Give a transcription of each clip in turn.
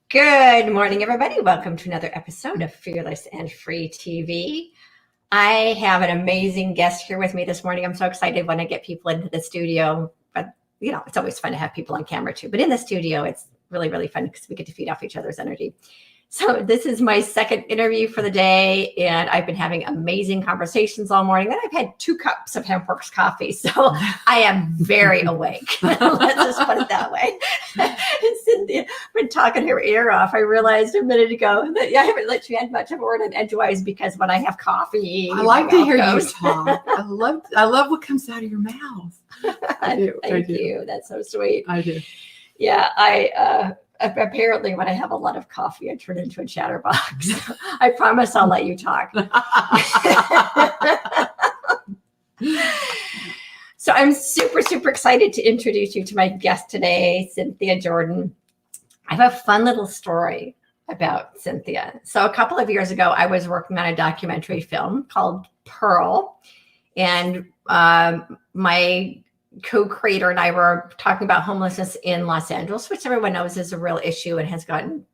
Good morning, everybody. Welcome to another episode of Fearless and Free TV. I have an amazing guest here with me this morning. I'm so excited when I get people into the studio. But, it's always fun to have people on camera too. But in the studio, it's really, really fun because we get to feed off each other's energy. So this is my second interview for the day, and I've been having amazing conversations all morning. And I've had 2 cups of Hempworks coffee, so I am very awake. Let's just put it that way. Cynthia, I've been talking her ear off. I realized a minute ago that I haven't let you add much of a word in edgewise because when I have coffee, I like to hear you talk. I love what comes out of your mouth. I do. Thank you. That's so sweet. I do. Yeah, apparently when I have a lot of coffee, I turn into a chatterbox. I promise I'll let you talk. So I'm super, super excited to introduce you to my guest today, Cynthia Jordan. I have a fun little story about Cynthia. So a couple of years ago, I was working on a documentary film called Pearl. And my co-creator and I were talking about homelessness in Los Angeles, which everyone knows is a real issue and has gotten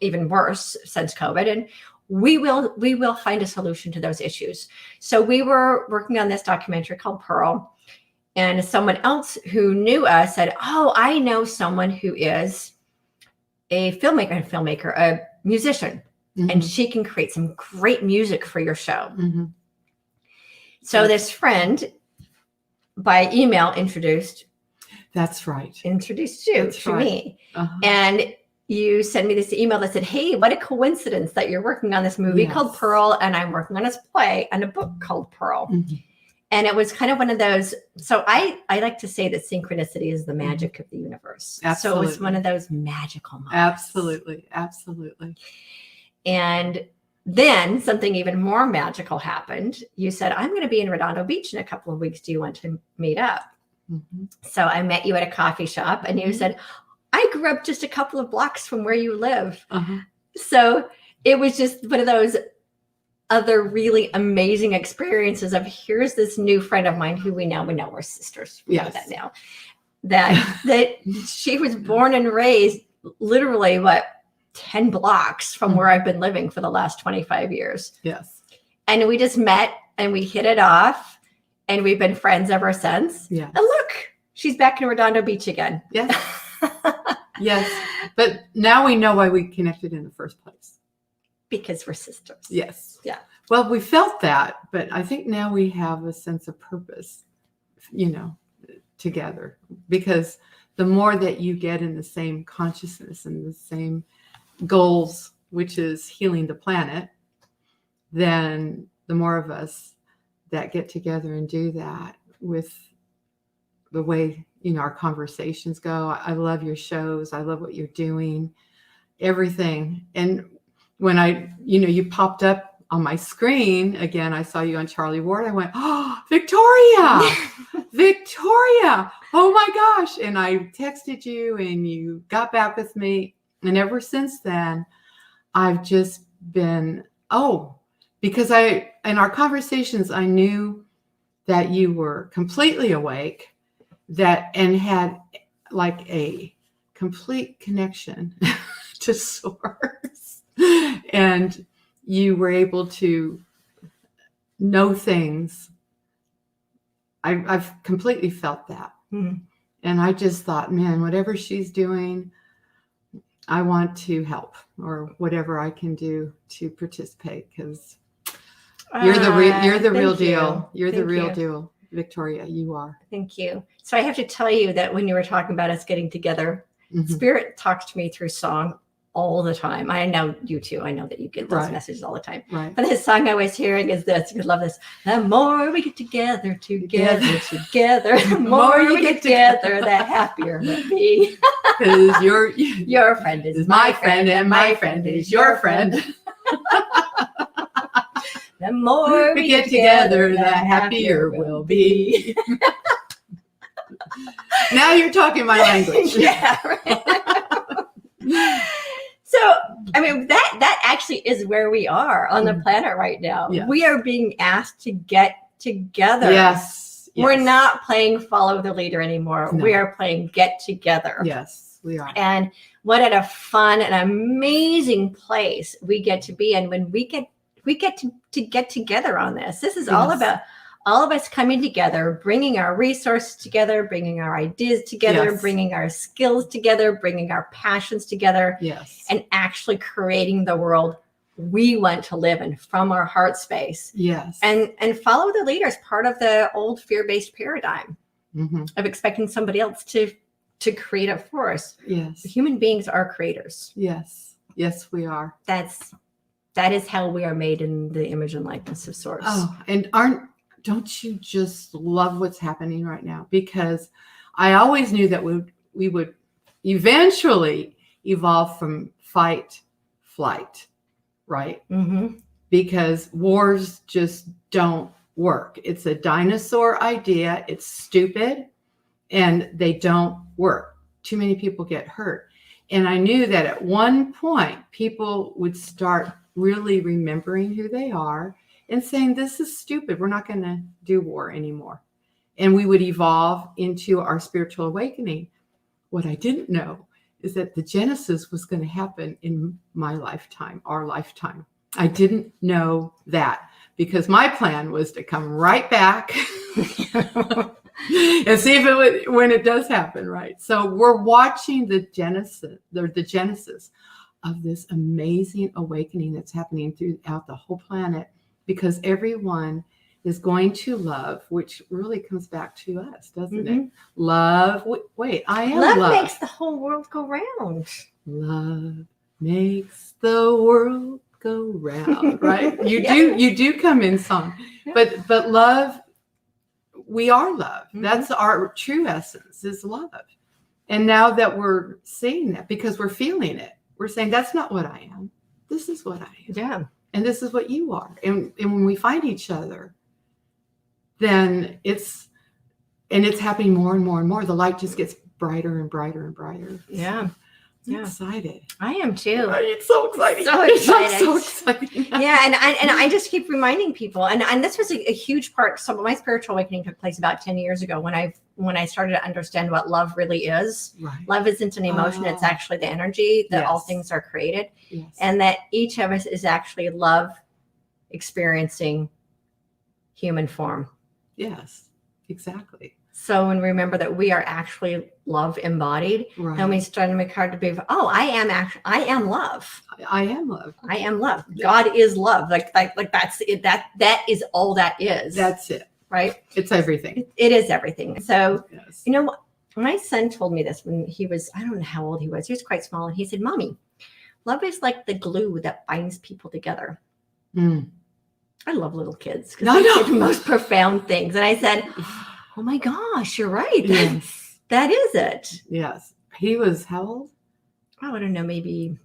even worse since COVID. And we will find a solution to those issues. So we were working on this documentary called Pearl, and someone else who knew us said, "Oh, I know someone who is a filmmaker, a musician, and she can create some great music for your show." So this friend by email introduced you to me. And you sent me this email that said, "Hey, what a coincidence that you're working on this movie called Pearl, and I'm working on this play and a book called Pearl." And it was kind of one of those. So I like to say that synchronicity is the magic of the universe. Absolutely. So it's one of those magical moments. Absolutely. And then something even more magical happened. You said, "I'm going to be in Redondo Beach in a couple of weeks. Do you want to meet up?" So I met you at a coffee shop, and you said, "I grew up just a couple of blocks from where you live." So it was just one of those other really amazing experiences of, here's this new friend of mine who we know we're sisters. We know that now. That she was born and raised literally 10 blocks from where I've been living for the last 25 years. Yes. And we just met and we hit it off, and we've been friends ever since. Yeah. And look, she's back in Redondo Beach again. Yes. Yes. But now we know why we connected in the first place. Because we're sisters. Yes. Yeah. Well, we felt that, but I think now we have a sense of purpose, together, because the more that you get in the same consciousness and the same goals, which is healing the planet, then the more of us that get together and do that with the way, our conversations go. I love your shows. I love what you're doing, everything. And when you popped up on my screen again, I saw you on Charlie Ward. I went, "Oh, Victoria, oh my gosh." And I texted you and you got back with me. And ever since then, I've just been, because in our conversations, I knew that you were completely awake, and had like a complete connection to source. And you were able to know things. I've completely felt that. And I just thought, man, whatever she's doing, I want to help, or whatever I can do to participate, because you're the real deal. You're the real deal, Victoria. You are. Thank you. So I have to tell you that when you were talking about us getting together, Spirit talks to me through song all the time. I know you too. I know that you get those messages all the time. Right. But his song I was hearing is this. You love this. The more we get together. The more we get together, the happier we'll be. Because your friend is my friend, and my friend is your friend. The more we get together, the happier we'll be. Now you're talking my language. Yeah, right. So, I mean, that actually is where we are on the planet right now. Yes. We are being asked to get together. Yes. We're not playing follow the leader anymore. No. We are playing get together. Yes. We are. And what a fun and amazing place we get to be in when we get to get together on this. This is all Yes. about all of us coming together, bringing our resources together, bringing our ideas together, Yes. bringing our skills together, bringing our passions together, Yes. and actually creating the world we want to live in from our heart space. Yes. And follow the leaders, part of the old fear-based paradigm of expecting somebody else to create it for us. Yes. Human beings are creators. Yes. Yes, we are. That is how we are made in the image and likeness of Source. Oh, and don't you just love what's happening right now? Because I always knew that we would eventually evolve from fight, flight, right? Because wars just don't work. It's a dinosaur idea. It's stupid, and they don't work. Too many people get hurt. And I knew that at one point, people would start really remembering who they are and saying, this is stupid. We're not going to do war anymore. And we would evolve into our spiritual awakening. What I didn't know is that the Genesis was going to happen in my lifetime, our lifetime. I didn't know that because my plan was to come right back and see if it would, when it does happen, right? So we're watching the genesis of this amazing awakening that's happening throughout the whole planet, because everyone is going to love, which really comes back to us, doesn't it? Love. Wait, I am love. Love makes the whole world go round. Love makes the world go round, right? You do come in song, but love, we are love. That's our true essence, is love. And now that we're seeing that, because we're feeling it, we're saying that's not what I am. This is what I am. Yeah. And this is what you are. And when we find each other, then it's happening more and more and more. The light just gets brighter and brighter and brighter. Yeah. I'm excited. I am too. It's so exciting. So excited. So exciting. Yeah, and I just keep reminding people, and this was a huge part. So my spiritual awakening took place about 10 years ago when I started to understand what love really is. Right. Love isn't an emotion; it's actually the energy that all things are created, and that each of us is actually love experiencing human form. Yes, exactly. So when we remember that we are actually love embodied, and we start to make hard to believe, I am love. I am love. I am love. God is love. Like that's it. That is all that is. That's it. Right. It's everything. It is everything. So, you know, my son told me this when he was, I don't know how old he was. He was quite small. And he said, Mommy, love is like the glue that binds people together. I love little kids because they say the most profound things. And I said, oh my gosh, you're right. Yes. That is it. Yes. He was how old? I don't know, maybe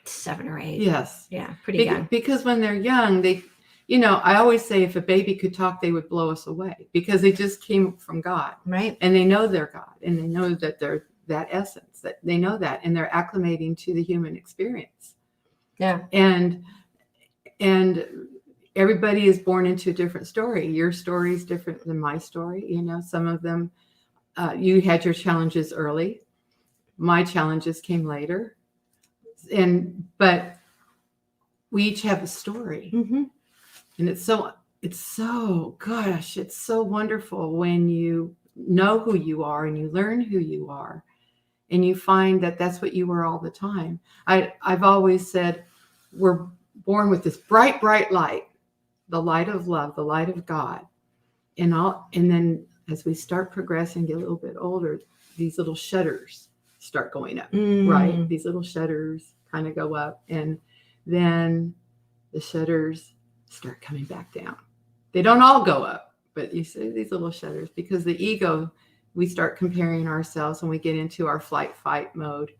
7 or 8. Yes. Yeah, pretty young. Because when they're young, they, I always say if a baby could talk, they would blow us away because they just came from God. Right. And they know they're God, and they know that they're that essence, that they know that, and they're acclimating to the human experience. Yeah. And everybody is born into a different story. Your story is different than my story. Some of them, you had your challenges early. My challenges came later. But we each have a story. And it's so wonderful when you know who you are and you learn who you are and you find that that's what you were all the time. I've always said we're born with this bright, bright light, the light of love, the light of God. And then as we start progressing, get a little bit older, these little shutters start going up, right? These little shutters kind of go up, and then the shutters start coming back down. They don't all go up, but you see these little shutters, because the ego, we start comparing ourselves when we get into our flight fight mode,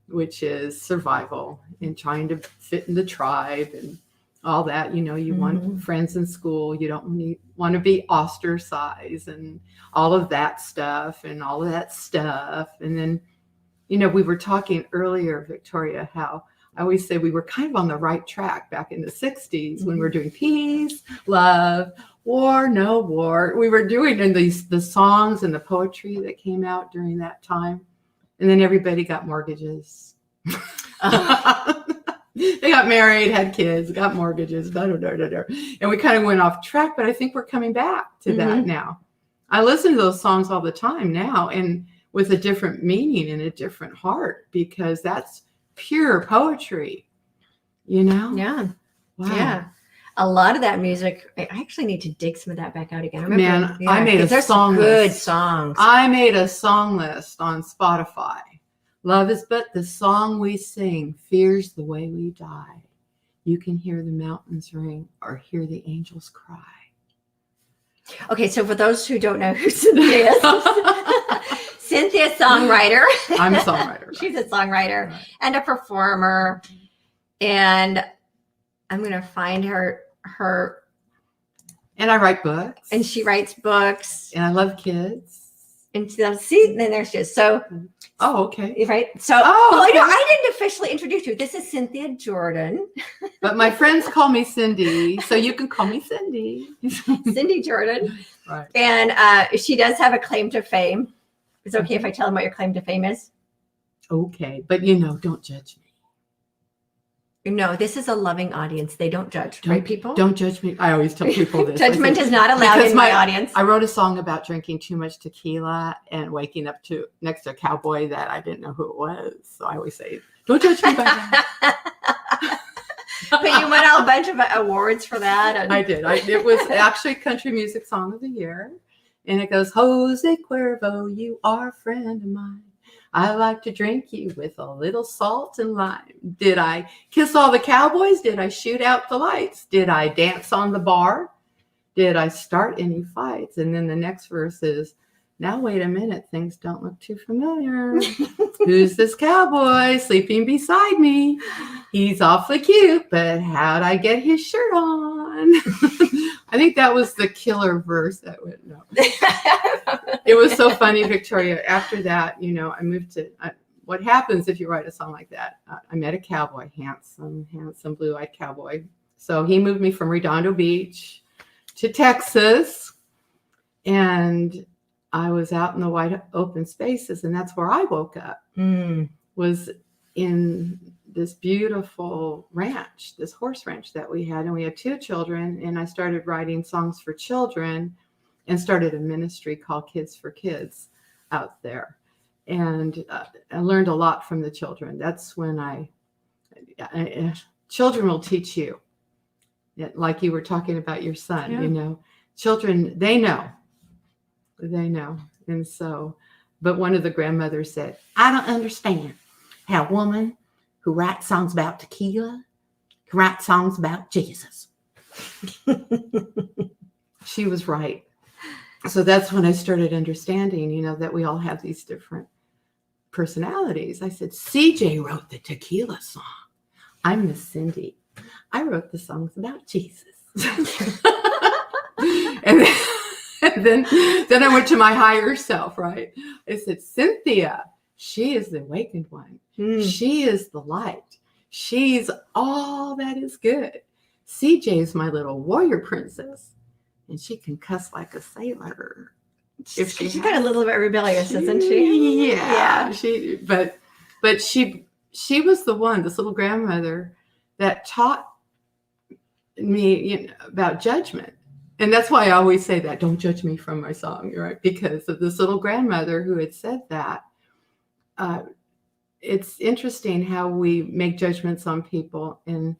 which is survival and trying to fit in the tribe and all that. You want friends in school. You don't want to be ostracized and all of that stuff. And then, we were talking earlier, Victoria, how I always say we were kind of on the right track back in the 60s when we were doing peace, love, war, no war. We were doing the songs and the poetry that came out during that time. And then everybody got mortgages. They got married, had kids, got mortgages, blah, blah, blah, blah, blah. And we kind of went off track, but I think we're coming back to that now. I listen to those songs all the time now, and with a different meaning and a different heart, because that's pure poetry, you know? Yeah. Wow. Yeah. A lot of that music, I actually need to dig some of that back out again. I remember, Man, I made a song good list. songs. I made a song list on Spotify. Love is but the song we sing, fear's the way we die. You can hear the mountains ring or hear the angels cry. Okay, so for those who don't know who Cynthia is, Cynthia's songwriter. I'm a songwriter. Right? She's a songwriter and a performer. And I'm going to find her. And I write books. And she writes books. And I love kids. And see, then there she is. So, oh, okay. Right. So, okay. I didn't officially introduce you. This is Cynthia Jordan. But my friends call me Cindy, so you can call me Cindy. Cindy Jordan. Right. And she does have a claim to fame. It's okay if I tell them what your claim to fame is? Okay. But, don't judge me. No, this is a loving audience. They don't judge, right, people? Don't judge me. I always tell people this. Judgment is not allowed in my audience. I wrote a song about drinking too much tequila and waking up next to a cowboy that I didn't know who it was. So I always say, don't judge me by that. But you won a bunch of awards for that. And... I did. It was actually Country Music Song of the Year. And it goes, Jose Cuervo, you are a friend of mine. I like to drink you with a little salt and lime. Did I kiss all the cowboys? Did I shoot out the lights? Did I dance on the bar? Did I start any fights? And then the next verse is, now wait a minute, things don't look too familiar. Who's this cowboy sleeping beside me? He's awfully cute, but how'd I get his shirt on? I think that was the killer verse that went, no. It was so funny, Victoria. After that, I moved to, what happens if you write a song like that? I met a cowboy, handsome, blue-eyed cowboy. So he moved me from Redondo Beach to Texas, and I was out in the wide open spaces, and that's where I woke up, was in this beautiful ranch, this horse ranch that we had. And we had 2 children, and I started writing songs for children and started a ministry called Kids for Kids out there. And I learned a lot from the children. That's when children will teach you, like you were talking about your son, children, they know. And so, but one of the grandmothers said, I don't understand how a woman who writes songs about tequila can write songs about Jesus. She was right. So that's when I started understanding, that we all have these different personalities. I said, CJ wrote the tequila song. I'm Miss Cindy. I wrote the songs about Jesus. And then I went to my higher self, right? I said, Cynthia, she is the awakened one. She is the light. She's all that is good. CJ is my little warrior princess. And she can cuss like a sailor. She's got a little bit rebellious, isn't she? Yeah. But she was the one, this little grandmother, that taught me about judgment. And that's why I always say that, don't judge me from my song, right? Because of this little grandmother who had said that. It's interesting how we make judgments on people, and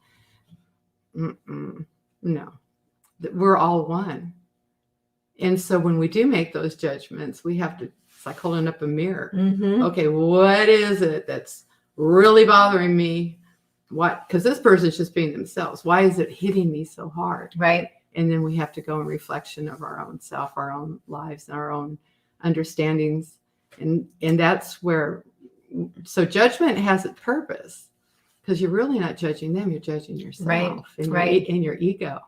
no, we're all one. And so when we do make those judgments, we have to, it's like holding up a mirror. Okay, what is it that's really bothering me? What? Because this person's just being themselves. Why is it hitting me so hard? Right. And then we have to go in reflection of our own self, our own lives, and our own understandings. And that's where, so judgment has its purpose, because you're really not judging them, you're judging yourself, right. And your ego,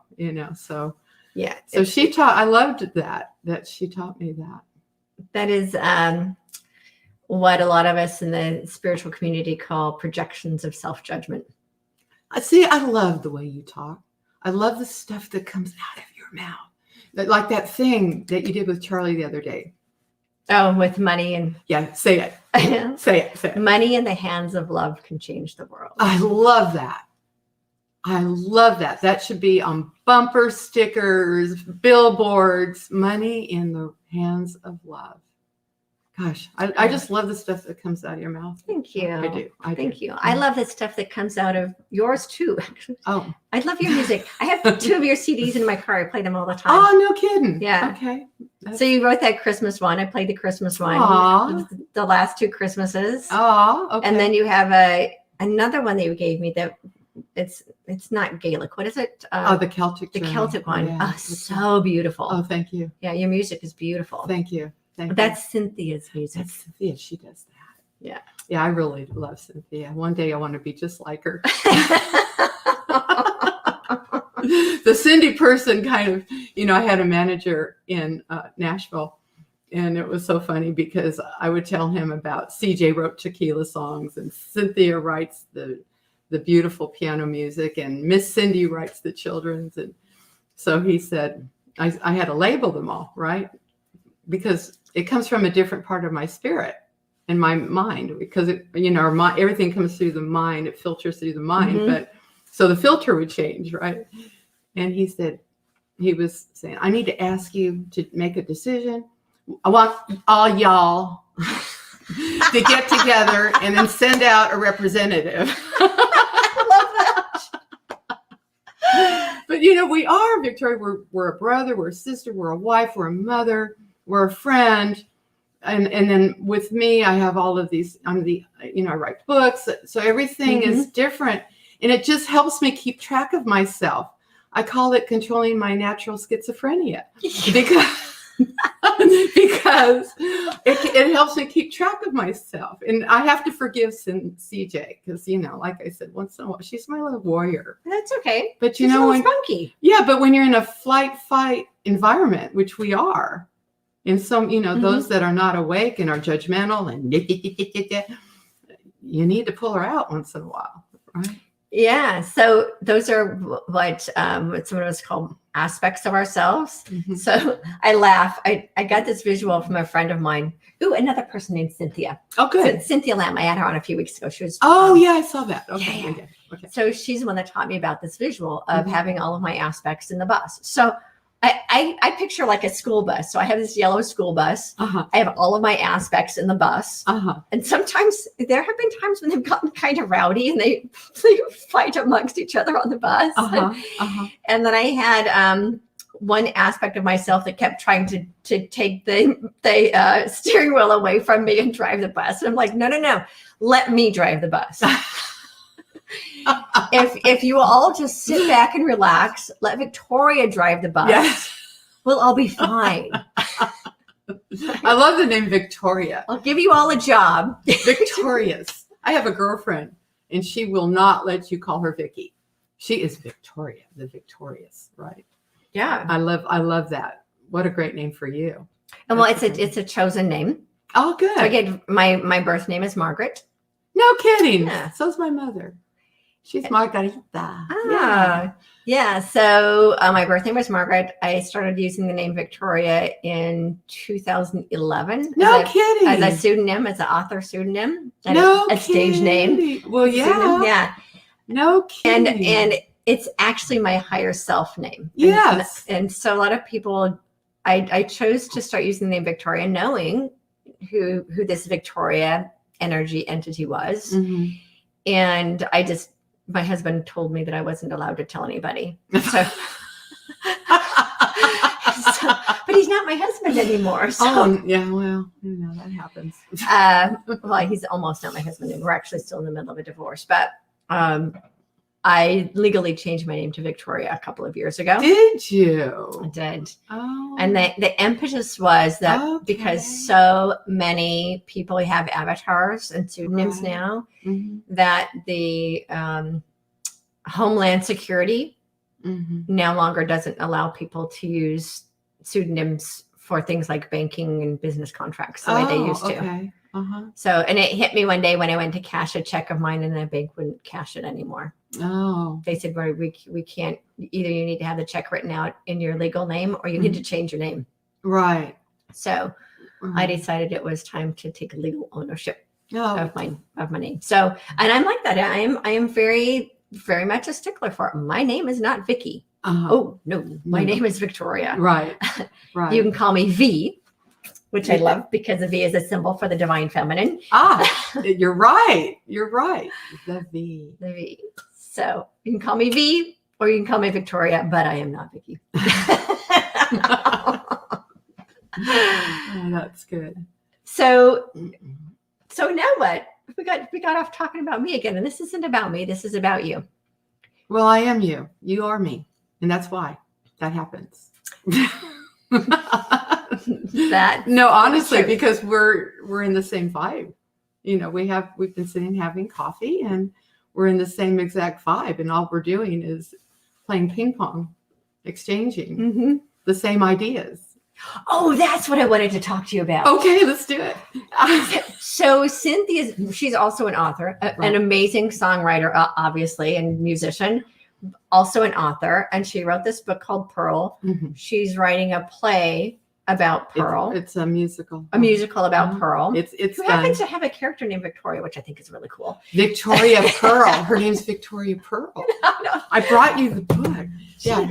so. Yeah. So I loved that she taught me that. That is what a lot of us in the spiritual community call projections of self-judgment. See, I love the way you talk. I love the stuff that comes out of your mouth. Like that thing that you did with Charlie the other day. Oh, with money and Yeah, say it. Say it. money in the hands of love can change the world. I love that. I love that. That should be on bumper stickers, billboards. Money in the hands of love. Gosh, I just love the stuff that comes out of your mouth. Thank you. I do. Thank you. I love the stuff that comes out of yours too. Oh, I love your music. I have 2 of your CDs in my car. I play them all the time. oh, no kidding. Yeah. Okay. So you wrote that Christmas one. I played the Christmas one. Aw. The last 2 Christmases. Oh, okay. And then you have another one that you gave me that it's not Gaelic. What is it? the Celtic. The Journal. Celtic one. Yeah. Oh, so beautiful. Oh, thank you. Yeah, your music is beautiful. Thank you. Thank you. That's Cynthia's music. That's Cynthia. She does that. Yeah. Yeah, I really love Cynthia. One day I want to be just like her. The Cindy person kind of, I had a manager in Nashville, and it was so funny because I would tell him about CJ wrote tequila songs, and Cynthia writes the beautiful piano music, and Miss Cindy writes the children's. And so he said, I had to label them all, right? Because it comes from a different part of my spirit and my mind, because everything comes through the mind, it filters through the mind. Mm-hmm. But so the filter would change, right? And he was saying, I need to ask you to make a decision. I want all y'all to get together and then send out a representative. I love that. But we are, Victoria. We're a brother, we're a sister, we're a wife, we're a mother, we're a friend. And then with me, I have all of these. I write books, so everything is different, and it just helps me keep track of myself. I call it controlling my natural schizophrenia because it helps me keep track of myself. And I have to forgive CJ because, like I said, once in a while, she's my little warrior. That's okay. But She's a little spunky. Yeah, but when you're in a flight-fight environment, which we are, and some, those that are not awake and are judgmental and you need to pull her out once in a while, right? Yeah. So those are what some of us call aspects of ourselves. Mm-hmm. So I laugh. I got this visual from a friend of mine. Ooh, another person named Cynthia. Oh, good. Cynthia Lamb. I had her on a few weeks ago. She was. Oh, yeah, I saw that. Okay. Yeah. Okay. So she's the one that taught me about this visual of having all of my aspects in the bus. So I picture like a school bus. So I have this yellow school bus. Uh-huh. I have all of my aspects in the bus. Uh-huh. And sometimes there have been times when they've gotten kind of rowdy and they fight amongst each other on the bus. Uh-huh. Uh-huh. And then I had one aspect of myself that kept trying to take the steering wheel away from me and drive the bus. And I'm like, no, let me drive the bus. If you all just sit back and relax, let Victoria drive the bus, Yes. we'll all be fine. I love the name Victoria. I'll give you all a job. Victorious. I have a girlfriend, and she will not let you call her Vicky. She is Victoria, the victorious, right? Yeah. I love that. What a great name for you. And well, it's a chosen name. Oh, good. So again, my birth name is Margaret. No kidding. Yeah. So's my mother. She's Margarita. Yeah. So my birth name was Margaret. I started using the name Victoria in 2011. No kidding. As a pseudonym, as an author pseudonym. And No a stage name. Well, yeah. Pseudonym, yeah. No kidding. And it's actually my higher self name. Yes. And so a lot of people, I chose to start using the name Victoria, knowing who this Victoria energy entity was. Mm-hmm. And my husband told me that I wasn't allowed to tell anybody. So, but he's not my husband anymore. So. Oh, yeah, well, that happens. Well, he's almost not my husband, and we're actually still in the middle of a divorce. But I legally changed my name to Victoria a couple of years ago. Did you? I did. Oh. And the impetus was that because so many people have avatars and pseudonyms now, that the Homeland Security no longer doesn't allow people to use pseudonyms for things like banking and business contracts the way they used to. Okay. So, and it hit me one day when I went to cash a check of mine and the bank wouldn't cash it anymore. Oh. They said, well, we can't, either you need to have the check written out in your legal name or you need to change your name. Right. So I decided it was time to take legal ownership Oh, of my name. So, and I'm like that. I am very, very much a stickler for it. My name is not Vicky. Oh no, my name is Victoria. right, right. You can call me V, which I love because the V is a symbol for the divine feminine. You're right. You're right. The V. The V. So you can call me V or you can call me Victoria, but I am not Vicky. Oh, that's good. So now what? We got off talking about me again, and this isn't about me. This is about you. Well, I am you. You are me, and that's why that happens. No, honestly, because we're in the same vibe. You know, we've been sitting having coffee, and we're in the same exact vibe, and all we're doing is playing ping pong, exchanging the same ideas. Oh, that's what I wanted to talk to you about. Okay, let's do it. So Cynthia, she's also an author, an amazing songwriter, obviously, and musician, also an author. And she wrote this book called Pearl. She's writing a play about Pearl. It's a musical. A musical about Pearl. It's who happens to have a character named Victoria, which I think is really cool. Victoria Pearl. Her name's Victoria Pearl. I brought you the book. Yeah.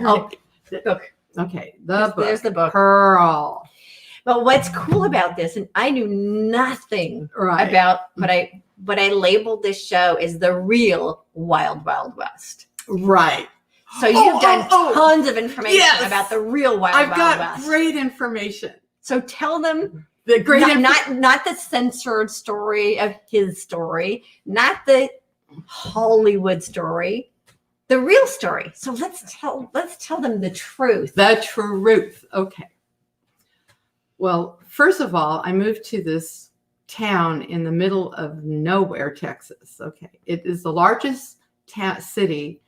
The book. Okay, the book. There's the book. Pearl. But what's cool about this, and I knew nothing about what I labeled this show is the real Wild Wild West. Right. So you've done tons of information about the real Wild Wild West. I've got great information. So tell them the great not the censored story of his story, not the Hollywood story. The real story. So let's tell them the truth. The truth. Okay. Well, first of all, I moved to this town in the middle of nowhere, Texas. Okay. It is the largest city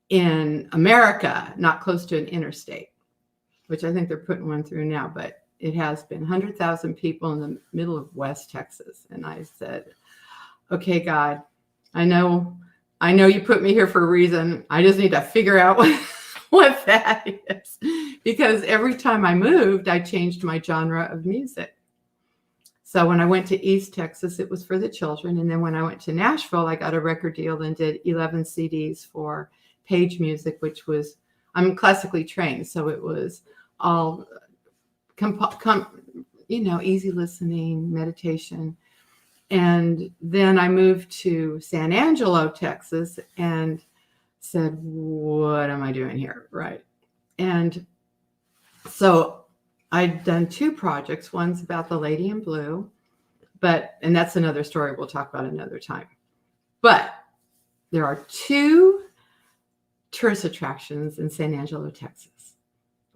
in America, not close to an interstate, which I think they're putting one through now, but it has been 100,000 people in the middle of West Texas. And I said, okay, God, I know you put me here for a reason. I just need to figure out what that is. Because every time I moved, I changed my genre of music. So when I went to East Texas, it was for the children. And then when I went to Nashville, I got a record deal and did 11 CDs for Page Music, which was, I'm classically trained. So it was all, easy listening, meditation. And then I moved to San Angelo, Texas, and said, what am I doing here? Right. And so I'd done 2 projects. One's about the Lady in Blue, and that's another story we'll talk about another time. But there are 2 tourist attractions in San Angelo, Texas.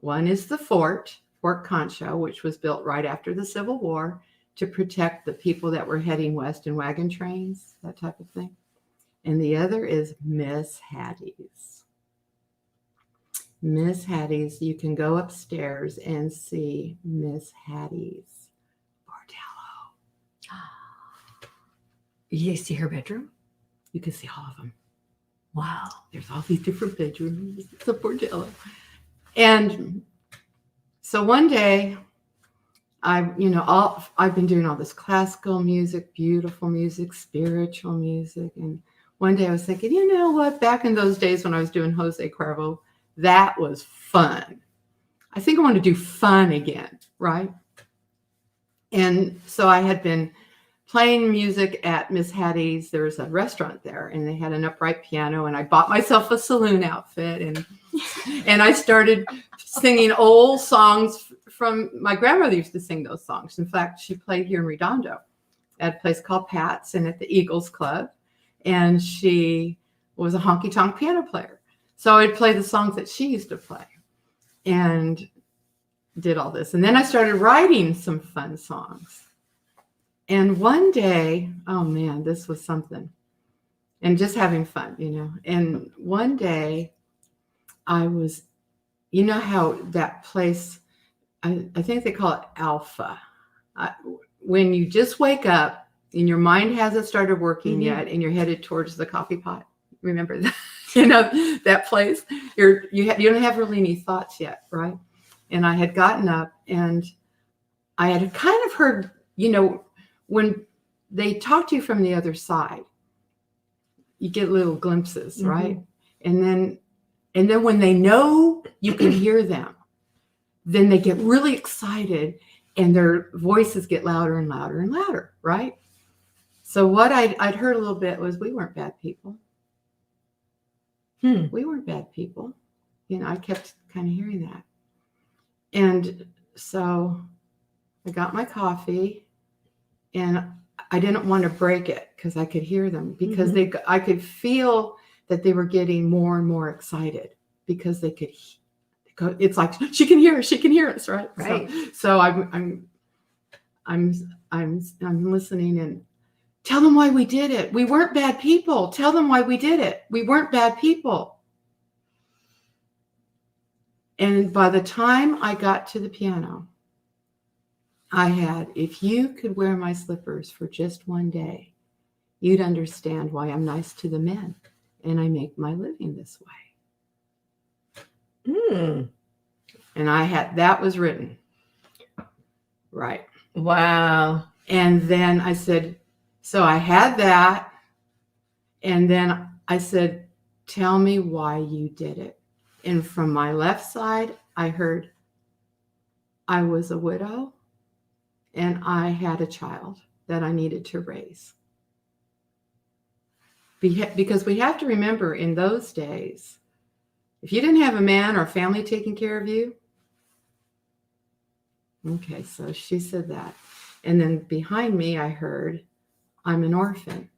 One is the Fort Concho, which was built right after the Civil War to protect the people that were heading west in wagon trains, that type of thing. And the other is Miss Hattie's. Miss Hattie's, you can go upstairs and see Miss Hattie's bordello. You see her bedroom? You can see all of them. Wow. There's all these different bedrooms. It's a bordello. And so one day, I've been doing all this classical music, beautiful music, spiritual music. And one day I was thinking, you know what? Back in those days when I was doing Jose Cuervo, that was fun. I think I want to do fun again, right? And so I had been playing music at Miss Hattie's. There was a restaurant there, and they had an upright piano. And I bought myself a saloon outfit, and I started singing old songs from my grandmother used to sing those songs. In fact, she played here in Redondo at a place called Pat's and at the Eagles Club. And she was a honky tonk piano player. So I'd play the songs that she used to play and did all this. And then I started writing some fun songs. And one day, oh man, this was something. And just having fun, And one day I was, how that place, I think they call it alpha. When you just wake up and your mind hasn't started working yet and you're headed towards the coffee pot. Remember that? That place? You don't have really any thoughts yet, right? And I had gotten up and I had kind of heard, when they talk to you from the other side, you get little glimpses, right? And then when they know you can hear them, then they get really excited and their voices get louder and louder and louder, right? So what I'd heard a little bit was we weren't bad people. We weren't bad people. I kept kind of hearing that. And so I got my coffee and I didn't want to break it because I could hear them, because I could feel that they were getting more and more excited because they could. It's like she can hear us, right? Right. So I'm listening and tell them why we did it. We weren't bad people. Tell them why we did it. We weren't bad people. And by the time I got to the piano, I had, if you could wear my slippers for just one day, you'd understand why I'm nice to the men and I make my living this way. And I had, that was written. Right. Wow. And then I said, so I had that. And then I said, tell me why you did it. And from my left side, I heard I was a widow and I had a child that I needed to raise. Because we have to remember, in those days, if you didn't have a man or family taking care of you. Okay, so she said that. And then behind me, I heard, I'm an orphan.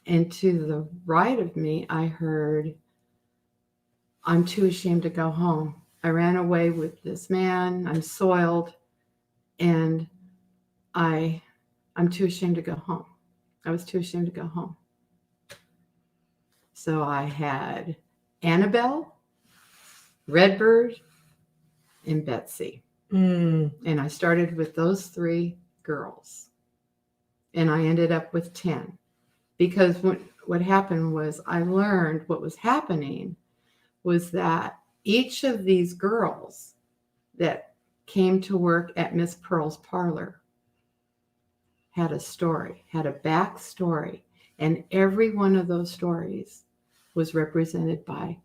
And to the right of me, I heard, I'm too ashamed to go home. I ran away with this man. I'm soiled. And I'm too ashamed to go home. I was too ashamed to go home. So I had Annabelle, Redbird, and Betsy. And I started with those 3 girls. And I ended up with 10. Because what happened was, I learned what was happening was that each of these girls that came to work at Miss Pearl's parlor had a story, had a backstory. And every one of those stories was represented by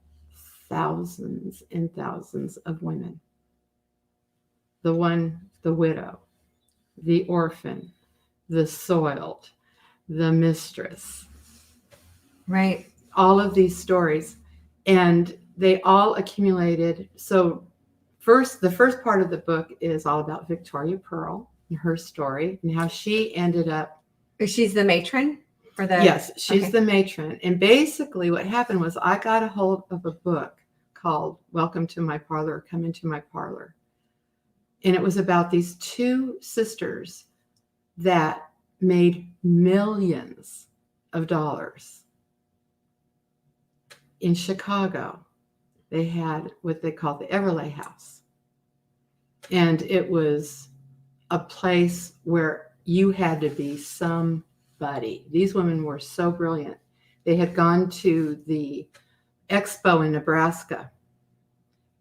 thousands and thousands of women. The widow, the orphan, the soiled, the mistress. Right. All of these stories. And they all accumulated. So the first part of the book is all about Victoria Pearl and her story and how she ended up. She's the matron for the. Yes, she's the matron. And basically what happened was, I got a hold of a book called Welcome to My Parlor, Come Into My Parlor. And it was about these 2 sisters that made millions of dollars. In Chicago, they had what they called the Everleigh House. And it was a place where you had to be somebody. These women were so brilliant. They had gone to the expo in Nebraska,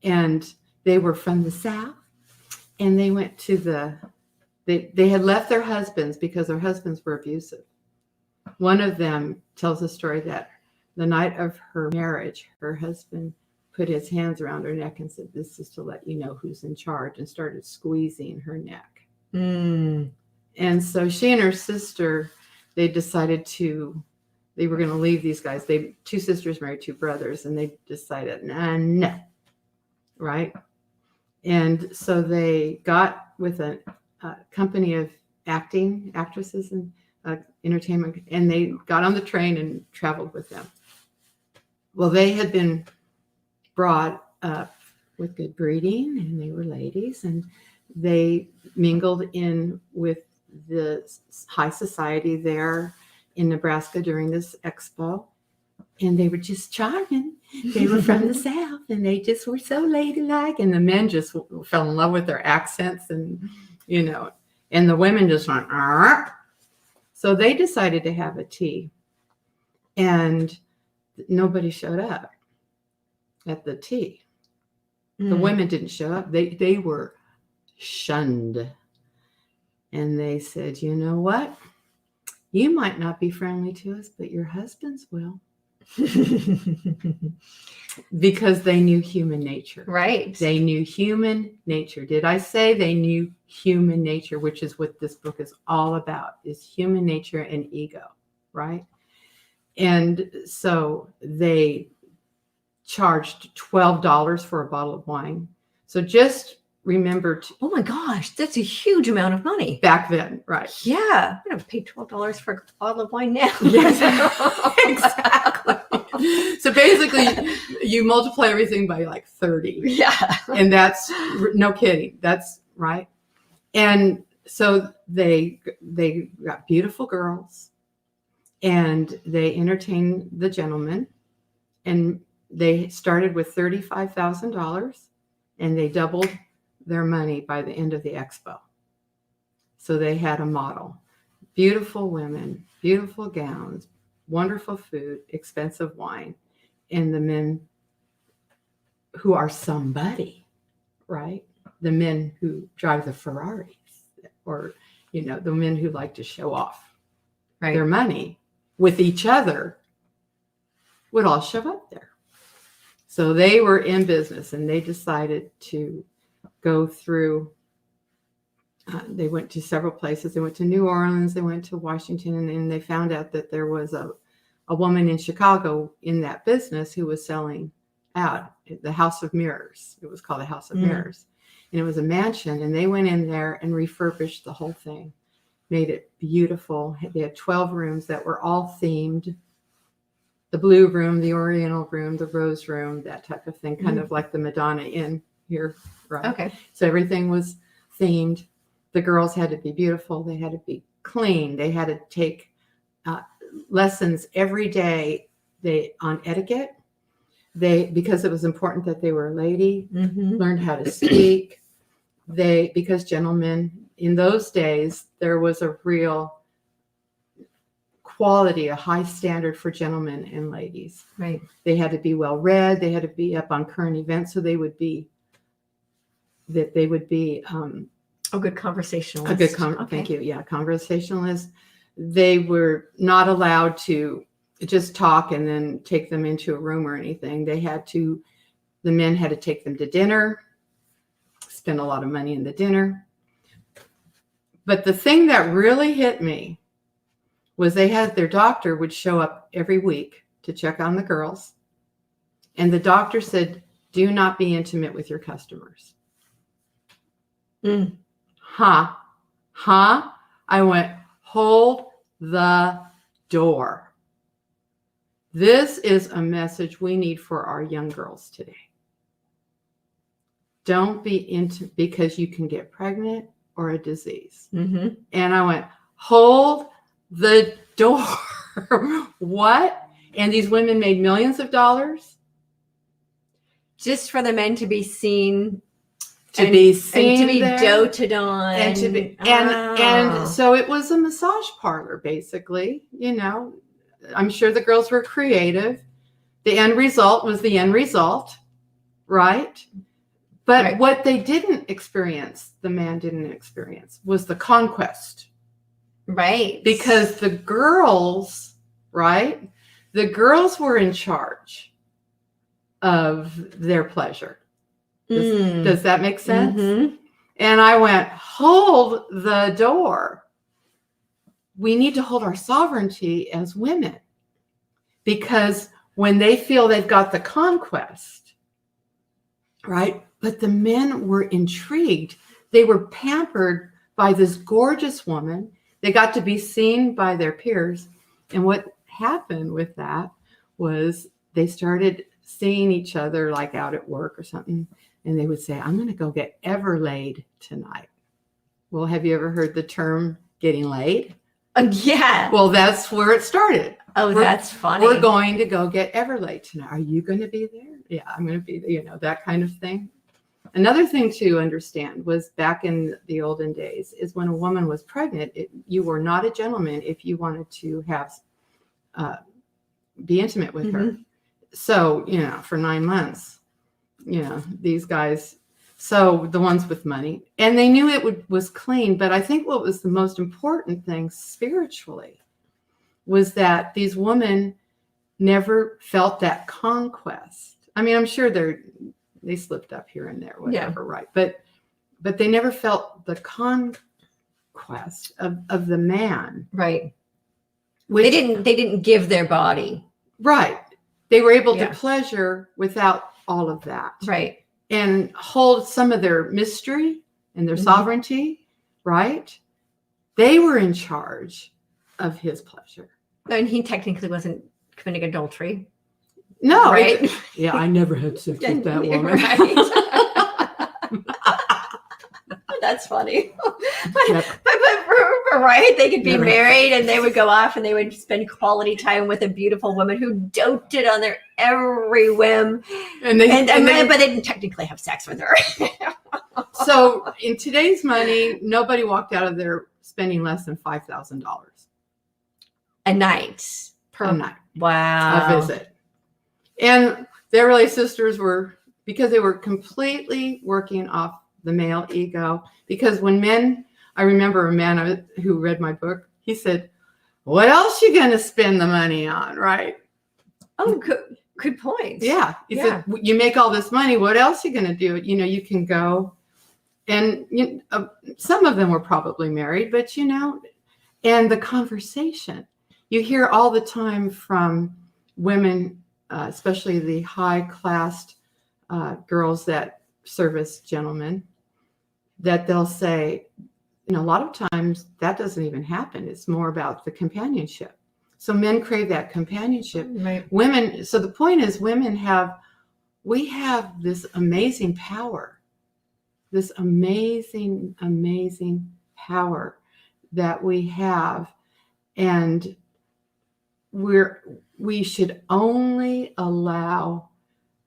and they were from the South. And they went to they had left their husbands because their husbands were abusive. One of them tells a story that the night of her marriage, her husband put his hands around her neck and said, "This is to let you know who's in charge," and started squeezing her neck. And so she and her sister, they decided they were going to leave these guys. 2 sisters married 2 brothers, and they decided, no. Right? And so they got with a company of actresses and entertainment, and they got on the train and traveled with them. Well, they had been brought up with good breeding, and they were ladies, and they mingled in with the high society there in Nebraska during this expo. And they were just charming. They were from the South, and they just were so ladylike. And the men just fell in love with their accents, and and the women just went, "Arr." So they decided to have a tea, and nobody showed up at the tea. The women didn't show up. They were shunned. And they said, you know what? You might not be friendly to us, but your husbands will. Because they knew human nature. Right. They knew human nature. Did I say they knew human nature, which is what this book is all about, is human nature and ego, right? And so they charged $12 for a bottle of wine. So just remember oh my gosh, that's a huge amount of money. back then, right? Yeah. I'm going to pay $12 for a bottle of wine now. Yes, exactly. So basically, you multiply everything by like 30. Yeah. And that's no kidding. That's right. And so they got beautiful girls, and they entertained the gentlemen, and they started with $35,000, and they doubled their money by the end of the expo. So they had a model, beautiful women, beautiful gowns, wonderful food, expensive wine, and the men who are somebody, right? The men who drive the Ferraris, or, you know, the men who like to show off their money with each other would all show up there. So they were in business, and they decided to go through. They went to several places. They went to New Orleans. They went to Washington, and they found out that there was a woman in Chicago in that business who was selling out the House of Mirrors. It was called the House of Mirrors. And it was a mansion, and they went in there and refurbished the whole thing, made it beautiful. They had 12 rooms that were all themed. The blue room, the oriental room, the rose room, that type of thing, kind of like the Madonna Inn here, right? Okay. So everything was themed. The girls had to be beautiful. They had to be clean. They had to take lessons every day on etiquette. Because it was important that they were a lady, learned how to speak. Because gentlemen, in those days, there was a real quality, a high standard for gentlemen and ladies. Right. They had to be well read. They had to be up on current events, so they would be a good conversationalist. Thank you. Yeah, conversationalist. They were not allowed to just talk and then take them into a room or anything. The men had to take them to dinner, spend a lot of money in the dinner. But the thing that really hit me was their doctor would show up every week to check on the girls. And the doctor said, do not be intimate with your customers. I went, hold the door. This is a message we need for our young girls today. Don't be intimate, because you can get pregnant or a disease. And I went, hold the door. What? And these women made millions of dollars just for the men to be seen, to be doted on, and so it was a massage parlor, basically. You know, I'm sure the girls were creative. The end result was the end result, right? But what they didn't experience, the man didn't experience, was the conquest. Right. Because the girls, the girls were in charge of their pleasure. Does that make sense? And I went, hold the door. We need to hold our sovereignty as women, because when they feel they've got the conquest, right? But the men were intrigued. They were pampered by this gorgeous woman. They got to be seen by their peers. And what happened with that was they started seeing each other like out at work or something. And they would say, I'm going to go get ever laid tonight. Well, have you ever heard the term getting laid? Yeah. Well, that's where it started. That's funny. We're going to go get ever laid tonight. Are you going to be there? Yeah, I'm going to be there, that kind of thing. Another thing to understand was back in the olden days is when a woman was pregnant, you were not a gentleman if you wanted to be intimate with her. So, for 9 months, these guys So the ones with money, and they knew it was clean. But I think what was the most important thing spiritually was that these women never felt that conquest. I mean, I'm sure they slipped up here and there, whatever, right? But they never felt the conquest of the man, right? Which, they didn't give their body, right? They were able to pleasure without all of that, right? And hold some of their mystery and their sovereignty, right? They were in charge of his pleasure. And he technically wasn't committing adultery. No, right? I never had sex with that woman. Right. That's funny. But right, they could be married and they would go off and they would spend quality time with a beautiful woman who doted on their every whim. But they didn't technically have sex with her. So in today's money, nobody walked out of there spending less than $5,000 a night. A night. Wow. A visit. And the Everlay sisters were, because they were completely working off the male ego. Because when men, I remember a man who read my book, he said, what else you going to spend the money on, right? Oh, good point. Yeah. He said, you make all this money, what else you going to do? You know, you can go. And some of them were probably married, but and the conversation. You hear all the time from women, especially the high-classed girls that service gentlemen, that they'll say, a lot of times that doesn't even happen. It's more about the companionship. So men crave that companionship. Right. Women, so the point is we have this amazing power, this amazing, amazing power that we have. And we should only allow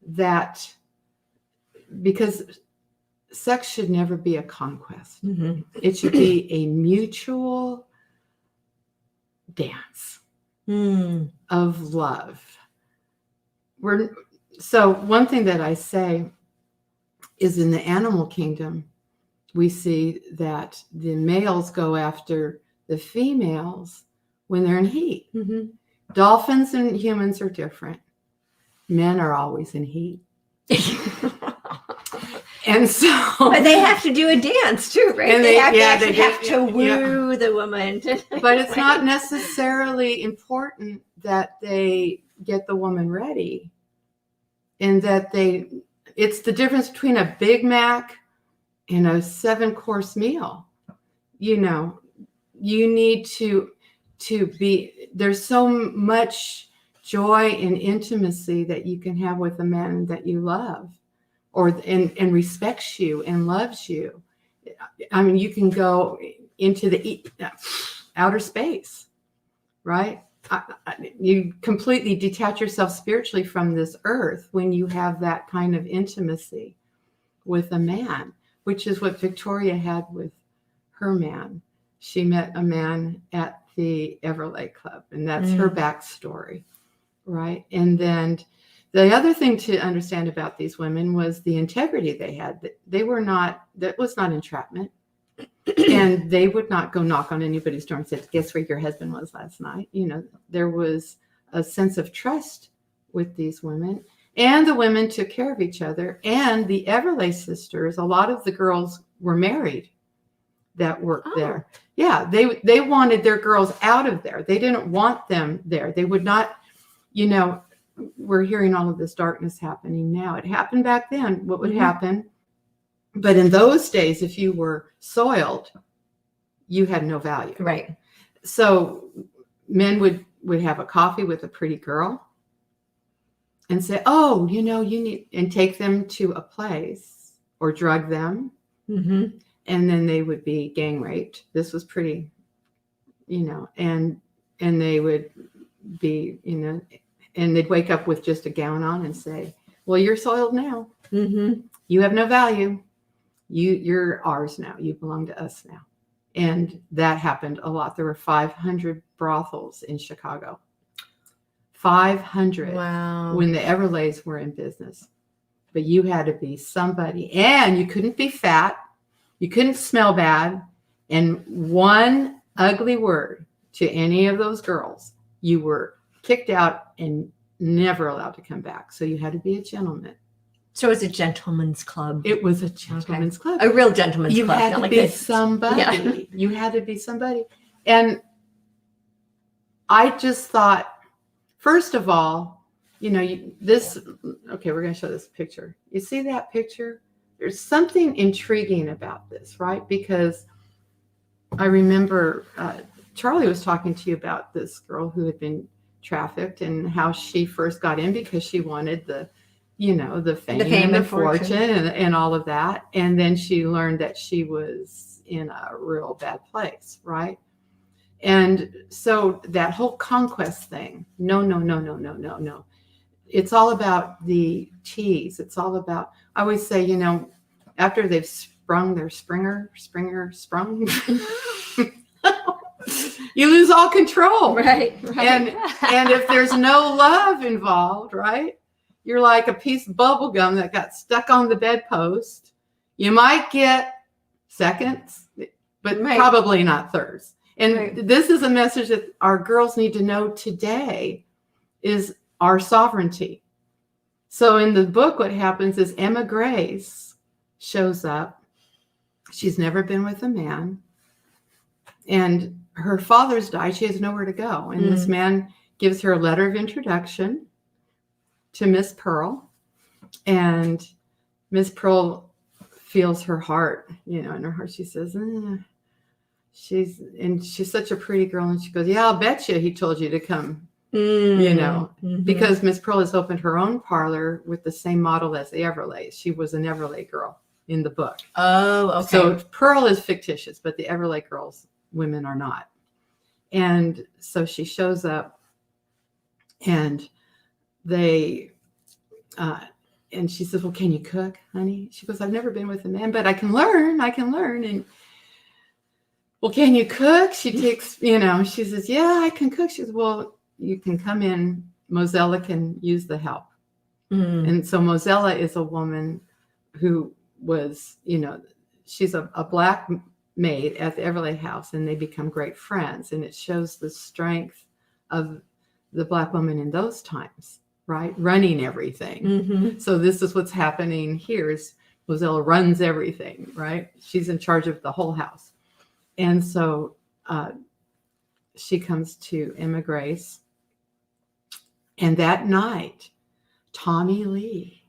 that, because sex should never be a conquest. Mm-hmm. It should be a mutual dance of love. So one thing that I say is, in the animal kingdom, we see that the males go after the females when they're in heat. Mm-hmm. Dolphins and humans are different. Men are always in heat. And so, but they have to do a dance too, right? And they have to woo the woman. But it's not necessarily important that they get the woman ready, and that it's the difference between a Big Mac and a 7-course meal. You need to be, there's so much joy and intimacy that you can have with a man that you love, and respects you and loves you. I mean, you can go into the outer space, right? You completely detach yourself spiritually from this earth when you have that kind of intimacy with a man, which is what Victoria had with her man. She met a man at the Everlay Club, and that's her backstory, right? And then the other thing to understand about these women was the integrity they had. That was not entrapment. And they would not go knock on anybody's door and say, guess where your husband was last night? There was a sense of trust with these women, and the women took care of each other. And the Everlay sisters, a lot of the girls were married that worked there. Yeah, they wanted their girls out of there. They didn't want them there. They would not, we're hearing all of this darkness happening now. It happened back then. What would happen? But in those days, if you were soiled, you had no value. Right. So men would have a coffee with a pretty girl and say, oh, you need, and take them to a place, or drug them. Mm-hmm. And then they would be gang raped. This was pretty, and they would be, and they'd wake up with just a gown on and say, well, you're soiled now. Mm-hmm. You have no value. You're ours now. You belong to us now. And that happened a lot. There were 500 brothels in Chicago. 500. Wow. When the Everlays were in business. but you had to be somebody, and you couldn't be fat. You couldn't smell bad. And one ugly word to any of those girls, you were kicked out and never allowed to come back. So you had to be a gentleman. So it was a gentleman's club. It was a gentleman's club. A real gentleman's You club. had not to like be this. somebody. Yeah. You had to be somebody. And I just thought, first of all, you know, okay, we're going to show this picture. You see that picture? There's something intriguing about this, right? Because I remember Charlie was talking to you about this girl who had been trafficked and how she first got in because she wanted the fame and the fortune and all of that. And then she learned that she was in a real bad place, right? And so that whole conquest thing, no. It's all about the tease. It's all about, I always say, you know, after they've sprung their sprung, you lose all control. Right. And if there's no love involved, right? You're like a piece of bubble gum that got stuck on the bedpost. You might get seconds, but probably not thirds. And this is a message that our girls need to know today is our sovereignty. So in the book, what happens is Emma Grace shows up. She's never been with a man. And her father's died. She has nowhere to go. And this man gives her a letter of introduction to Miss Pearl. And Miss Pearl feels her heart, you know, in her heart. She says, she's such a pretty girl. And she goes, yeah, I'll bet you he told you to come, you know, because Miss Pearl has opened her own parlor with the same model as the Everleigh. She was an Everleigh girl in the book. Oh, okay. So Pearl is fictitious, but the Everleigh girls, women are not. And so she shows up and and she says, well, can you cook, honey? She goes, I've never been with a man, but I can learn. And well, can you cook? She takes, you know, she says, yeah, I can cook. She says, well, you can come in. Mozella can use the help. And so Mozella is a woman who was, you know, she's a black maid at the Everleigh house, and they become great friends. And it shows the strength of the black woman in those times, right? Running everything. So this is what's happening here is Mozella runs everything, right? She's in charge of the whole house. And so she comes to Emma Grace. And that night, Tommy Lee,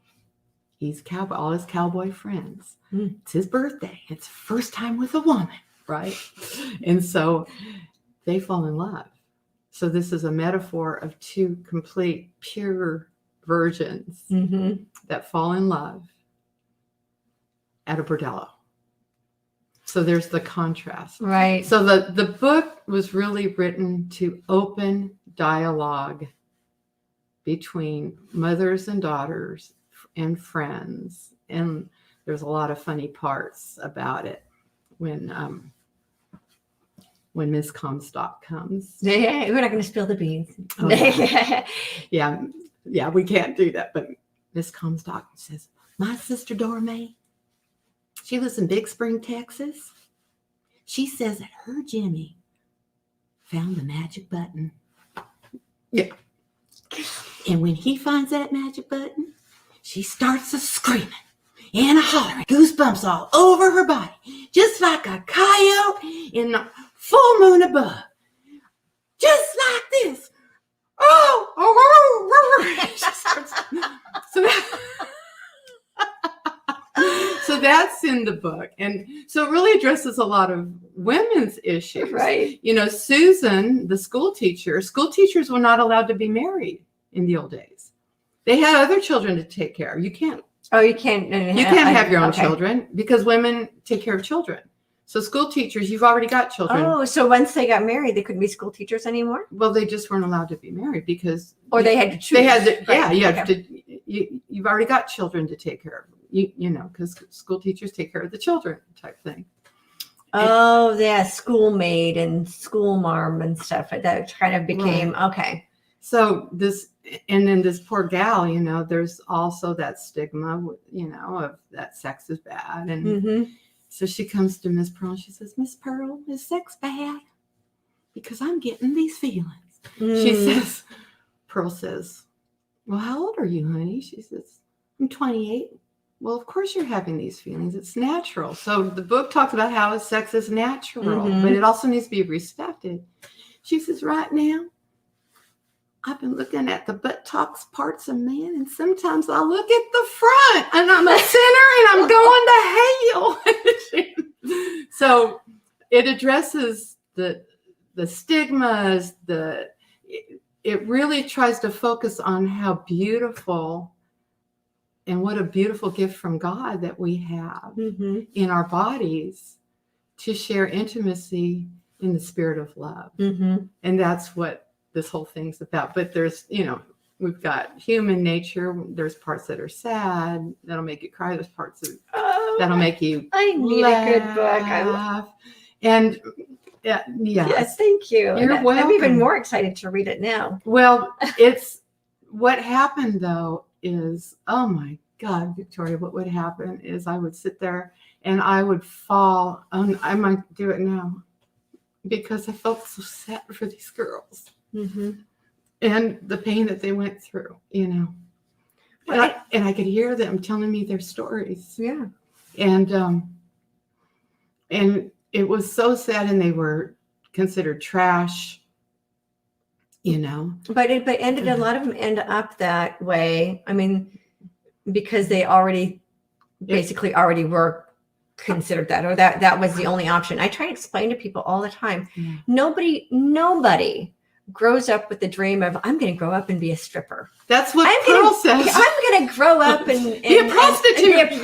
he's cowboy, all his cowboy friends. It's his birthday. It's first time with a woman, right? And so they fall in love. So this is a metaphor of two complete pure virgins that fall in love at a bordello. So there's the contrast. Right. So the book was really written to open dialogue between mothers and daughters and friends. And there's a lot of funny parts about it when Miss Comstock comes. Yeah, we're not going to spill the beans. Oh, yeah, we can't do that. But Miss Comstock says, my sister Dora May, she lives in Big Spring, Texas. She says that her Jimmy found the magic button. Yeah. And when he finds that magic button, she starts a screaming and a hollering, goosebumps all over her body, just like a coyote in the full moon above. Just like this. So that's in the book. And so it really addresses a lot of women's issues. Right. You know, Susan, the school teachers were not allowed to be married in the old days. They had other children to take care of. You can't have your own children because women take care of children. So school teachers, you've already got children. Oh, so once they got married, they couldn't be school teachers anymore? Well, they just weren't allowed to be married because... Or they had to choose. They had to, right. Yeah, have to. You've already got children to take care of. You know, because school teachers take care of the children type thing. Oh, yeah, schoolmaid and school marm and stuff. That kind of became, okay. So and then this poor gal, there's also that stigma, of that sex is bad. And Mm-hmm. so she comes to Miss Pearl and she says, Miss Pearl, is sex bad? Because I'm getting these feelings. She says, Pearl says, well, how old are you, honey? She says, I'm 28. Well, of course you're having these feelings. It's natural. So the book talks about how sex is natural, but it also needs to be respected. She says, right now, I've been looking at the buttocks parts of men, and sometimes I look at the front, and I'm a sinner, and I'm going to hell. So it addresses the stigmas. It really tries to focus on how beautiful and what a beautiful gift from God that we have in our bodies to share intimacy in the spirit of love. And that's what this whole thing's about. But there's, we've got human nature. There's parts that are sad that'll make you cry. There's parts that'll make you I need laugh. a good book. And yes, thank you. You're welcome. I'm even more excited to read it now. Well, it's what happened though is, oh my God, Victoria, what would happen is I would sit there and I would fall. I might do it now because I felt so sad for these girls. And the pain that they went through, and I could hear them telling me their stories. Yeah. And it was so sad, and they were considered trash, But a lot of them end up that way. I mean, because they basically already were considered that, or that was the only option. I try to explain to people all the time. Nobody grows up with the dream of, I'm going to grow up and be a stripper. That's what Pearl says. I'm going to grow up and be a prostitute.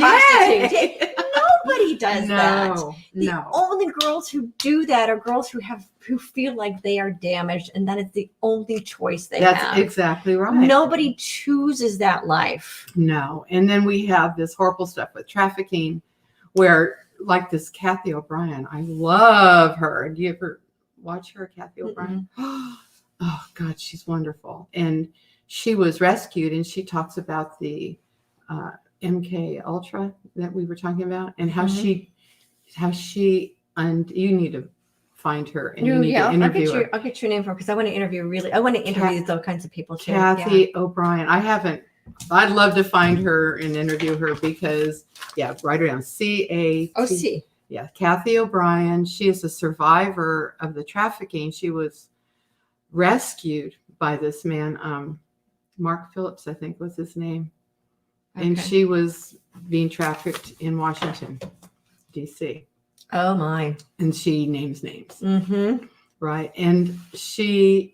Nobody does that. The only girls who do that are girls who feel like they are damaged, and that is the only choice they have. That's exactly right. Nobody chooses that life. No. And then we have this horrible stuff with trafficking, where like this Kathy O'Brien, I love her. Do you ever watch her, Kathy O'Brien? Oh God, she's wonderful. And she was rescued, and she talks about the MK Ultra that we were talking about, and how she and you need to find her and you need to interview her. I'll get your name for her, because I want to interview those kinds of people too. Kathy O'Brien. I'd love to find her and interview her, because write her down. CAC. Yeah, Kathy O'Brien. She is a survivor of the trafficking. She was rescued by this man, Mark Phillips, I think was his name. Okay. And she was being trafficked in Washington, D.C. Oh my. And she names names. Right. And she's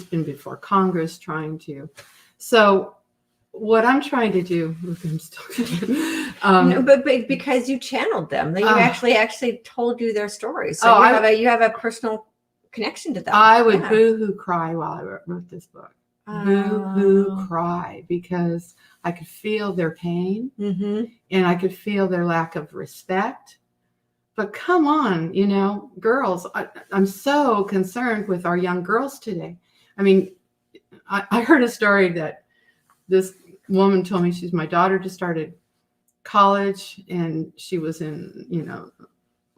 been before Congress trying to. So what I'm trying to do, I'm still no, but because you channeled them, you actually told you their stories. So you have a personal connection to them. I would boo-hoo cry while I wrote this book. Boo-hoo cry, because I could feel their pain, and I could feel their lack of respect. But come on, girls, I'm so concerned with our young girls today. I mean, I heard a story that this woman told me. My daughter just started college, and she was in,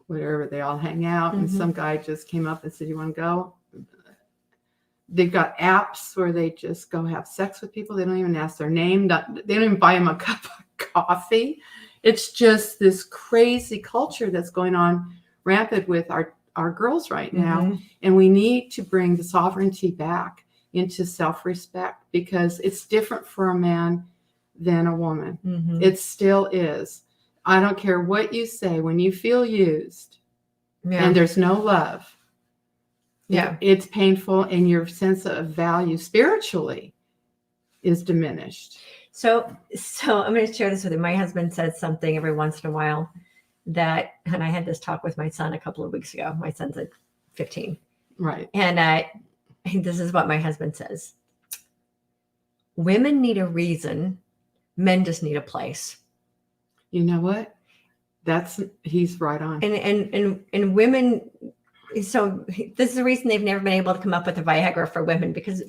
wherever they all hang out. And some guy just came up and said, you want to go? They've got apps where they just go have sex with people. They don't even ask their name. They don't even buy them a cup of coffee. It's just this crazy culture that's going on rampant with our girls right now. And we need to bring the sovereignty back into self-respect, because it's different for a man than a woman. It still is. I don't care what you say. When you feel used and there's no love, it's painful, and your sense of value spiritually is diminished. So I'm going to share this with you. My husband says something every once in a while and I had this talk with my son a couple of weeks ago. My son's like 15. Right. And this is what my husband says. Women need a reason. Men just need a place. You know what? He's right on. And women So this is the reason they've never been able to come up with a Viagra for women, because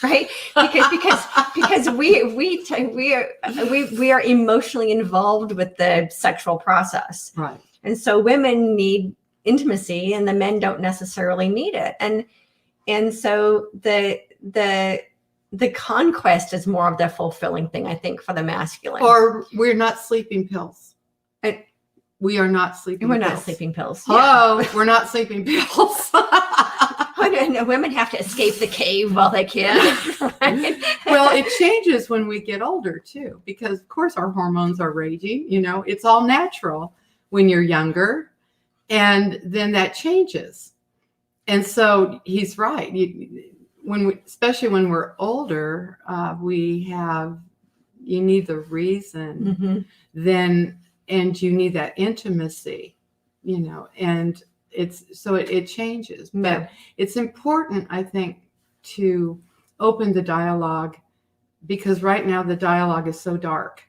right, because we are emotionally involved with the sexual process, Right. and so women need intimacy and the men don't necessarily need it, and so the conquest is more of the fulfilling thing, I think, for the masculine. Or we're not sleeping pills. And we are not sleeping we're pills. not sleeping pills. Hello, we're not sleeping pills. Women have to escape the cave while they can. Right? Well, it changes when we get older too, because of course our hormones are raging. You know, it's all natural when you're younger, and then that changes. And so he's right. Especially when we're older, you need the reason then, and you need that intimacy, you know, and it changes. But it's important, I think, to open the dialogue, because right now the dialogue is so dark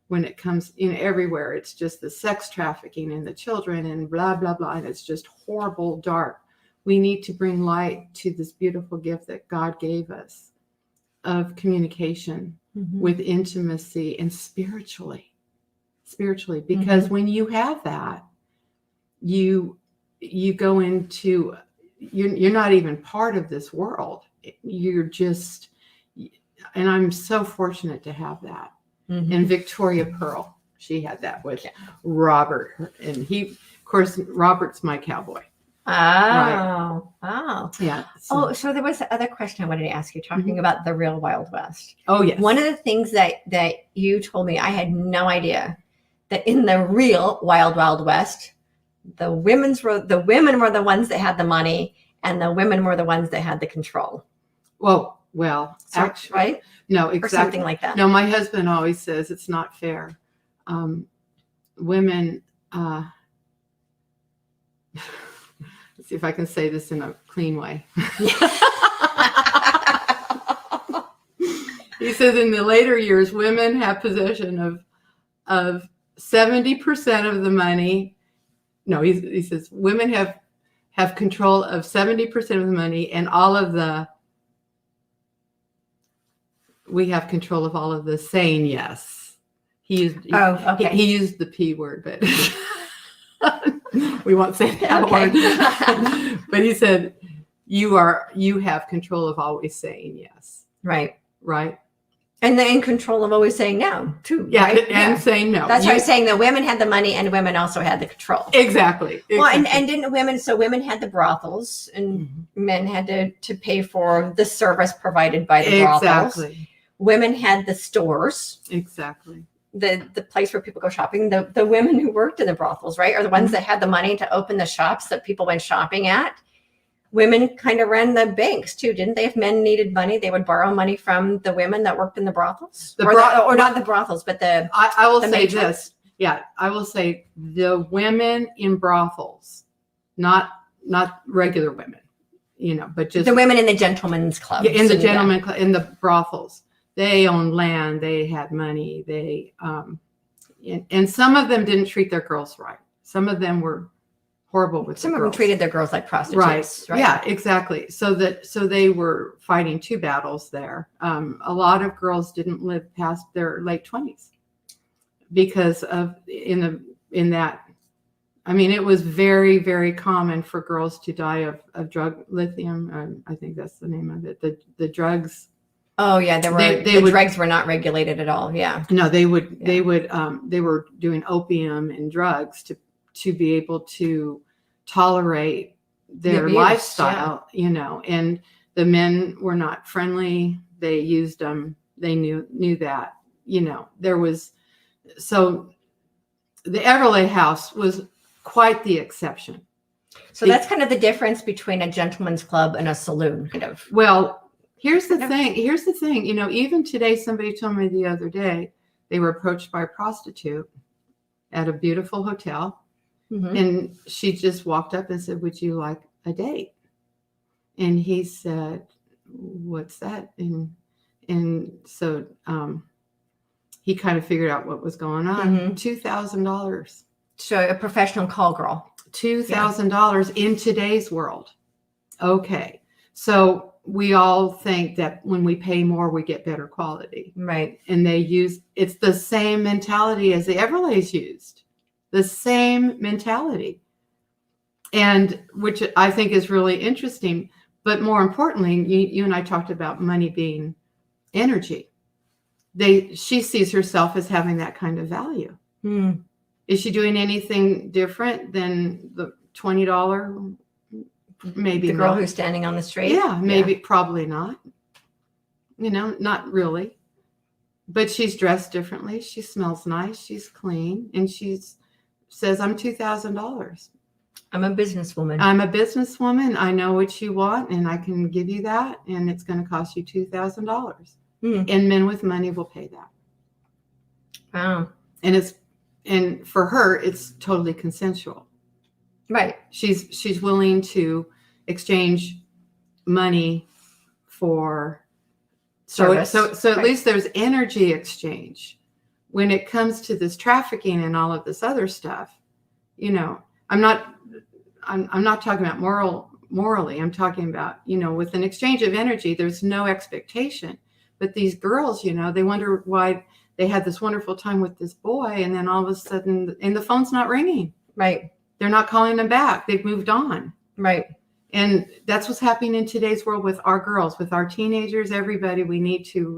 when it comes in everywhere. It's just the sex trafficking and the children and blah, blah, blah. And it's just horrible, dark. We need to bring light to this beautiful gift that God gave us of communication with intimacy and spiritually, because when you have that, you go into, you're not even part of this world. You're just, and I'm so fortunate to have that. And Victoria Pearl, she had that with Robert, and of course, Robert's my cowboy. Oh, Right. Oh. Yeah. So there was the other question I wanted to ask you, talking about the real Wild West. Oh, yes. One of the things that you told me, I had no idea, that in the real Wild West, the women were the ones that had the money, and the women were the ones that had the control. Well, So, actually, right? no, exactly. Or something like that. No, my husband always says it's not fair. Women, let's see if I can say this in a clean way. He says in the later years, women have possession of 70% of the money. No, he says women have control of 70% of the money, and we have control of all of the saying yes. He used the P word, but we won't say that word. But he said you have control of always saying yes. Right. And then in control of always saying no too. Yeah, right? and saying no. That's why I was saying the women had the money and women also had the control. Exactly. Well, and didn't women had the brothels, and men had to pay for the service provided by the brothels. Exactly. Women had the stores. Exactly. The place where people go shopping. The women who worked in the brothels, right, are the ones that had the money to open the shops that people went shopping at. Women kind of ran the banks too, didn't they? If men needed money, they would borrow money from the women that worked in the brothels, or not the brothels, but the. I will say matrons. this. Yeah, I will say the women in brothels, not regular women, you know, but just the women in the gentlemen's clubs. in the gentlemen club, in the brothels. They owned land. They had money. They and some of them didn't treat their girls right. Some of them were horrible with some the of them girls. treated their girls like prostitutes. Right. Yeah, exactly. So they were fighting two battles there. A lot of girls didn't live past their late 20s because of in that. I mean, it was very, very common for girls to die of drug lithium. I think that's the name of it. The drugs. Oh yeah, the drugs were not regulated at all. Yeah. No, they were doing opium and drugs to be able to tolerate their lifestyle, you know, and the men were not friendly. They used them. They knew that, you know, so the Everleigh House was quite the exception. So that's kind of the difference between a gentleman's club and a saloon, kind of. Well, here's the thing, you know, even today, somebody told me the other day, they were approached by a prostitute at a beautiful hotel. And she just walked up and said, "Would you like a date?" And he said, "What's that?" And so he kind of figured out what was going on. $2,000. So a professional call girl. $2,000 in today's world. Okay. So we all think that when we pay more, we get better quality. Right. And it's the same mentality as the Everlays used. The same mentality. And which I think is really interesting. But more importantly, you and I talked about money being energy. She sees herself as having that kind of value. Is she doing anything different than the $20? Maybe the girl not. who's standing on the street. Yeah, maybe, probably not. Not really. But she's dressed differently. She smells nice. She's clean, and she says, "I'm $2,000. I'm a businesswoman. I'm a businesswoman. I know what you want, and I can give you that, and it's going to cost you $2,000." And men with money will pay that. Wow. And for her, it's totally consensual. Right. She's willing to exchange money for service. So at least there's energy exchange. When it comes to this trafficking and all of this other stuff, I'm not talking about morally. I'm talking about, with an exchange of energy, there's no expectation. But these girls, they wonder why they had this wonderful time with this boy, and then all of a sudden, and the phone's not ringing. Right. They're not calling them back. They've moved on. Right. And that's what's happening in today's world with our girls, with our teenagers, everybody. We need to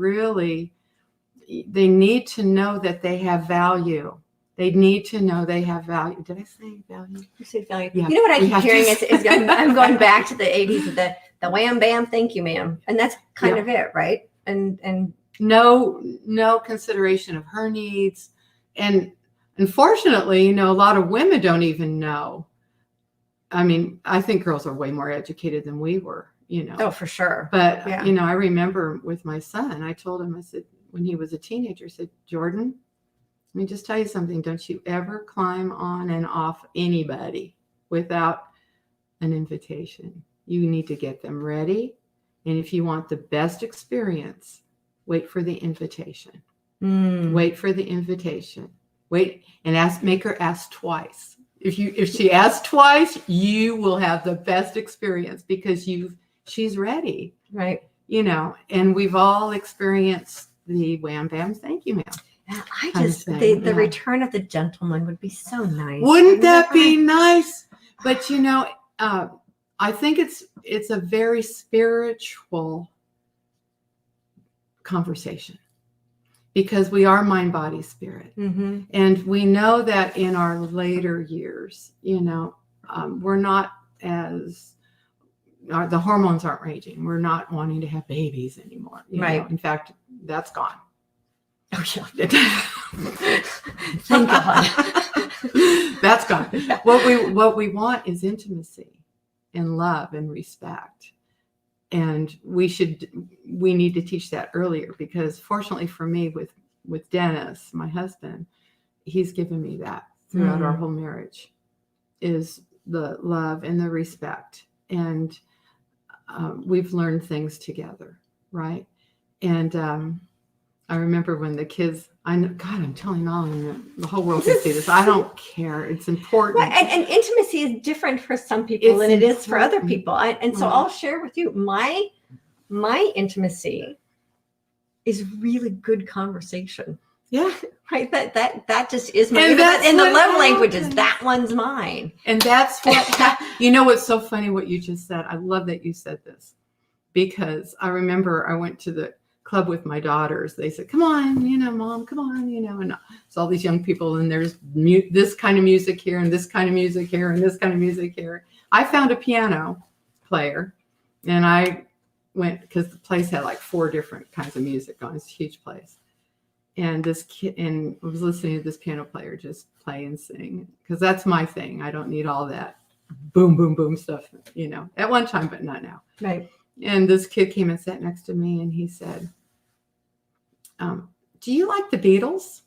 they need to know that they have value. They need to know they have value. Did I say value? You said value. Yeah. You know what I keep hearing is I'm going back to the 80s, the wham, bam, thank you, ma'am. And that's kind of it, right? And no consideration of her needs. And unfortunately, a lot of women don't even know. I mean, I think girls are way more educated than we were, Oh, for sure. But, yeah. I remember with my son, I told him, I said, when he was a teenager, I said, "Jordan, let me just tell you something. Don't you ever climb on and off anybody without an invitation. You need to get them ready. And if you want the best experience, wait for the invitation. Wait for the invitation. Wait and make her ask twice. If she asks twice, you will have the best experience because she's ready." Right. And we've all experienced the wham bam, thank you, ma'am. I just the return of the gentleman would be so nice. Wouldn't that be nice? But I think it's a very spiritual conversation because we are mind, body, spirit. And we know that in our later years, we're not the hormones aren't raging. We're not wanting to have babies anymore. Right. In fact, that's gone. Oh, yeah. Thank God. That's gone. Yeah. What we want is intimacy and love and respect. And we need to teach that earlier because fortunately for me with Dennis, my husband, he's given me that throughout our whole marriage is the love and the respect. And we've learned things together. Right. And, I remember when the kids, I'm telling all of them, the whole world can see this. I don't care. It's important. Well, and intimacy is different for some people than it is for other people. So I'll share with you, my intimacy is really good conversation. Yeah. Right. That just is my, in the love languages, that one's mine. And that's what, what's so funny what you just said. I love that you said this because I remember I went to the club with my daughters. They said, "Come on, Mom, come on, and it's all these young people and there's this kind of music here and this kind of music here and this kind of music here." I found a piano player and I went because the place had like 4 different kinds of music on. It's a huge place. And this kid, and I was listening to this piano player just play and sing because that's my thing. I don't need all that boom, boom, boom stuff, at one time, but not now. Right. And this kid came and sat next to me and he said, "Do you like the Beatles?"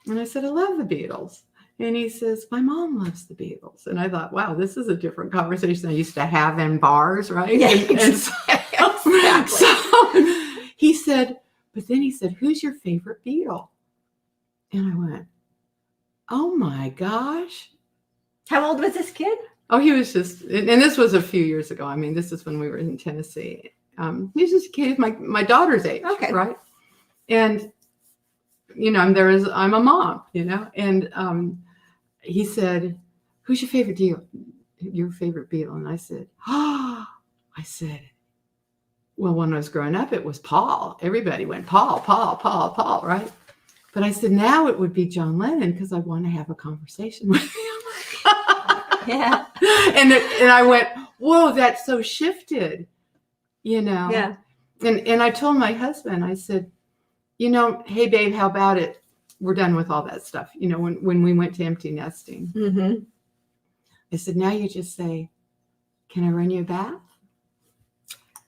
And I said, "I love the Beatles." And he says, "My mom loves the Beatles." And I thought, wow, this is a different conversation I used to have in bars, right? Yeah, exactly. So he said, "Who's your favorite Beatle?" And I went, Oh my gosh. How old was this kid? Oh, he was just, and this was a few years ago. I mean, this is when we were in Tennessee. He was just a kid, my daughter's age, Okay. right? And, you know, I'm a mom, you know, and he said, "Who's your favorite Beatle?" And I said, well, when I was growing up, it was Paul. Everybody went Paul, right? But I said, now it would be John Lennon because I want to have a conversation with him. Yeah. And I went, whoa, that's so shifted, you know? Yeah. And I told my husband, I said, you know, hey, babe, how about it? We're done with all that stuff. You know, when we went to empty nesting, Mm-hmm. I said, now you just say, can I run you a bath?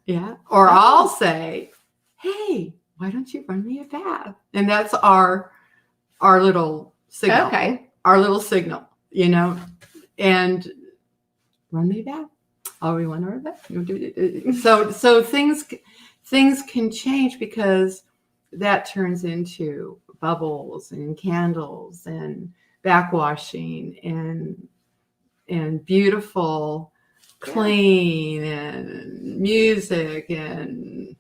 Yeah. Or I'll say, hey, why don't you run me a bath? And that's our little signal. Okay. Our little signal, you know, and run me a bath. Oh, we want to run a bath. So things can change because that turns into bubbles and candles and backwashing and beautiful, clean, and music and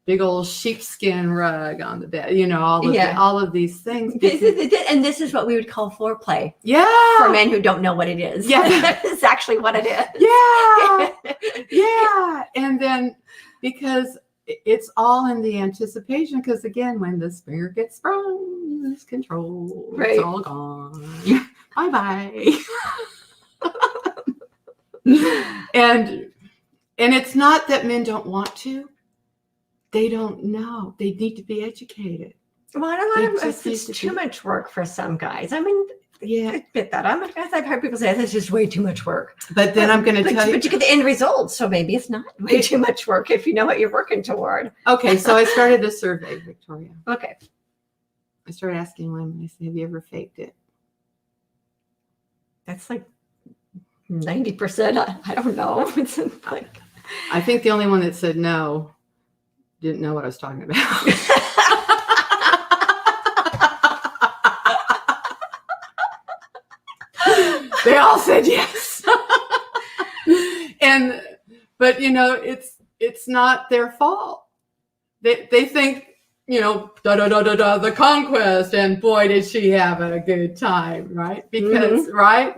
big old sheepskin rug on the bed, you know, all of these things. And this is what we would call foreplay. Yeah. For men who don't know what it is. Yeah. It's actually what it is. Yeah. Yeah. And then because it's all in the anticipation, because again, when the spear gets sprung, you lose control. Right. It's all gone. Bye-bye. And it's not that men don't want to. They don't know. They need to be educated. Well, a lot of us, it's too much work for some guys. I mean, yeah, I admit that. I've heard people say that's just way too much work. But then I'm going to tell you. But you get the end result, so maybe it's not way too much work if you know what you're working toward. Okay, so I started a survey, Victoria. Okay. I started asking women. I said, "Have you ever faked it?" That's like 90%. I don't know. It's like. I think the only one that said no didn't know what I was talking about. They all said yes. But you know, it's not their fault. They think, you know, the conquest, and boy, did she have a good time, right? Because right.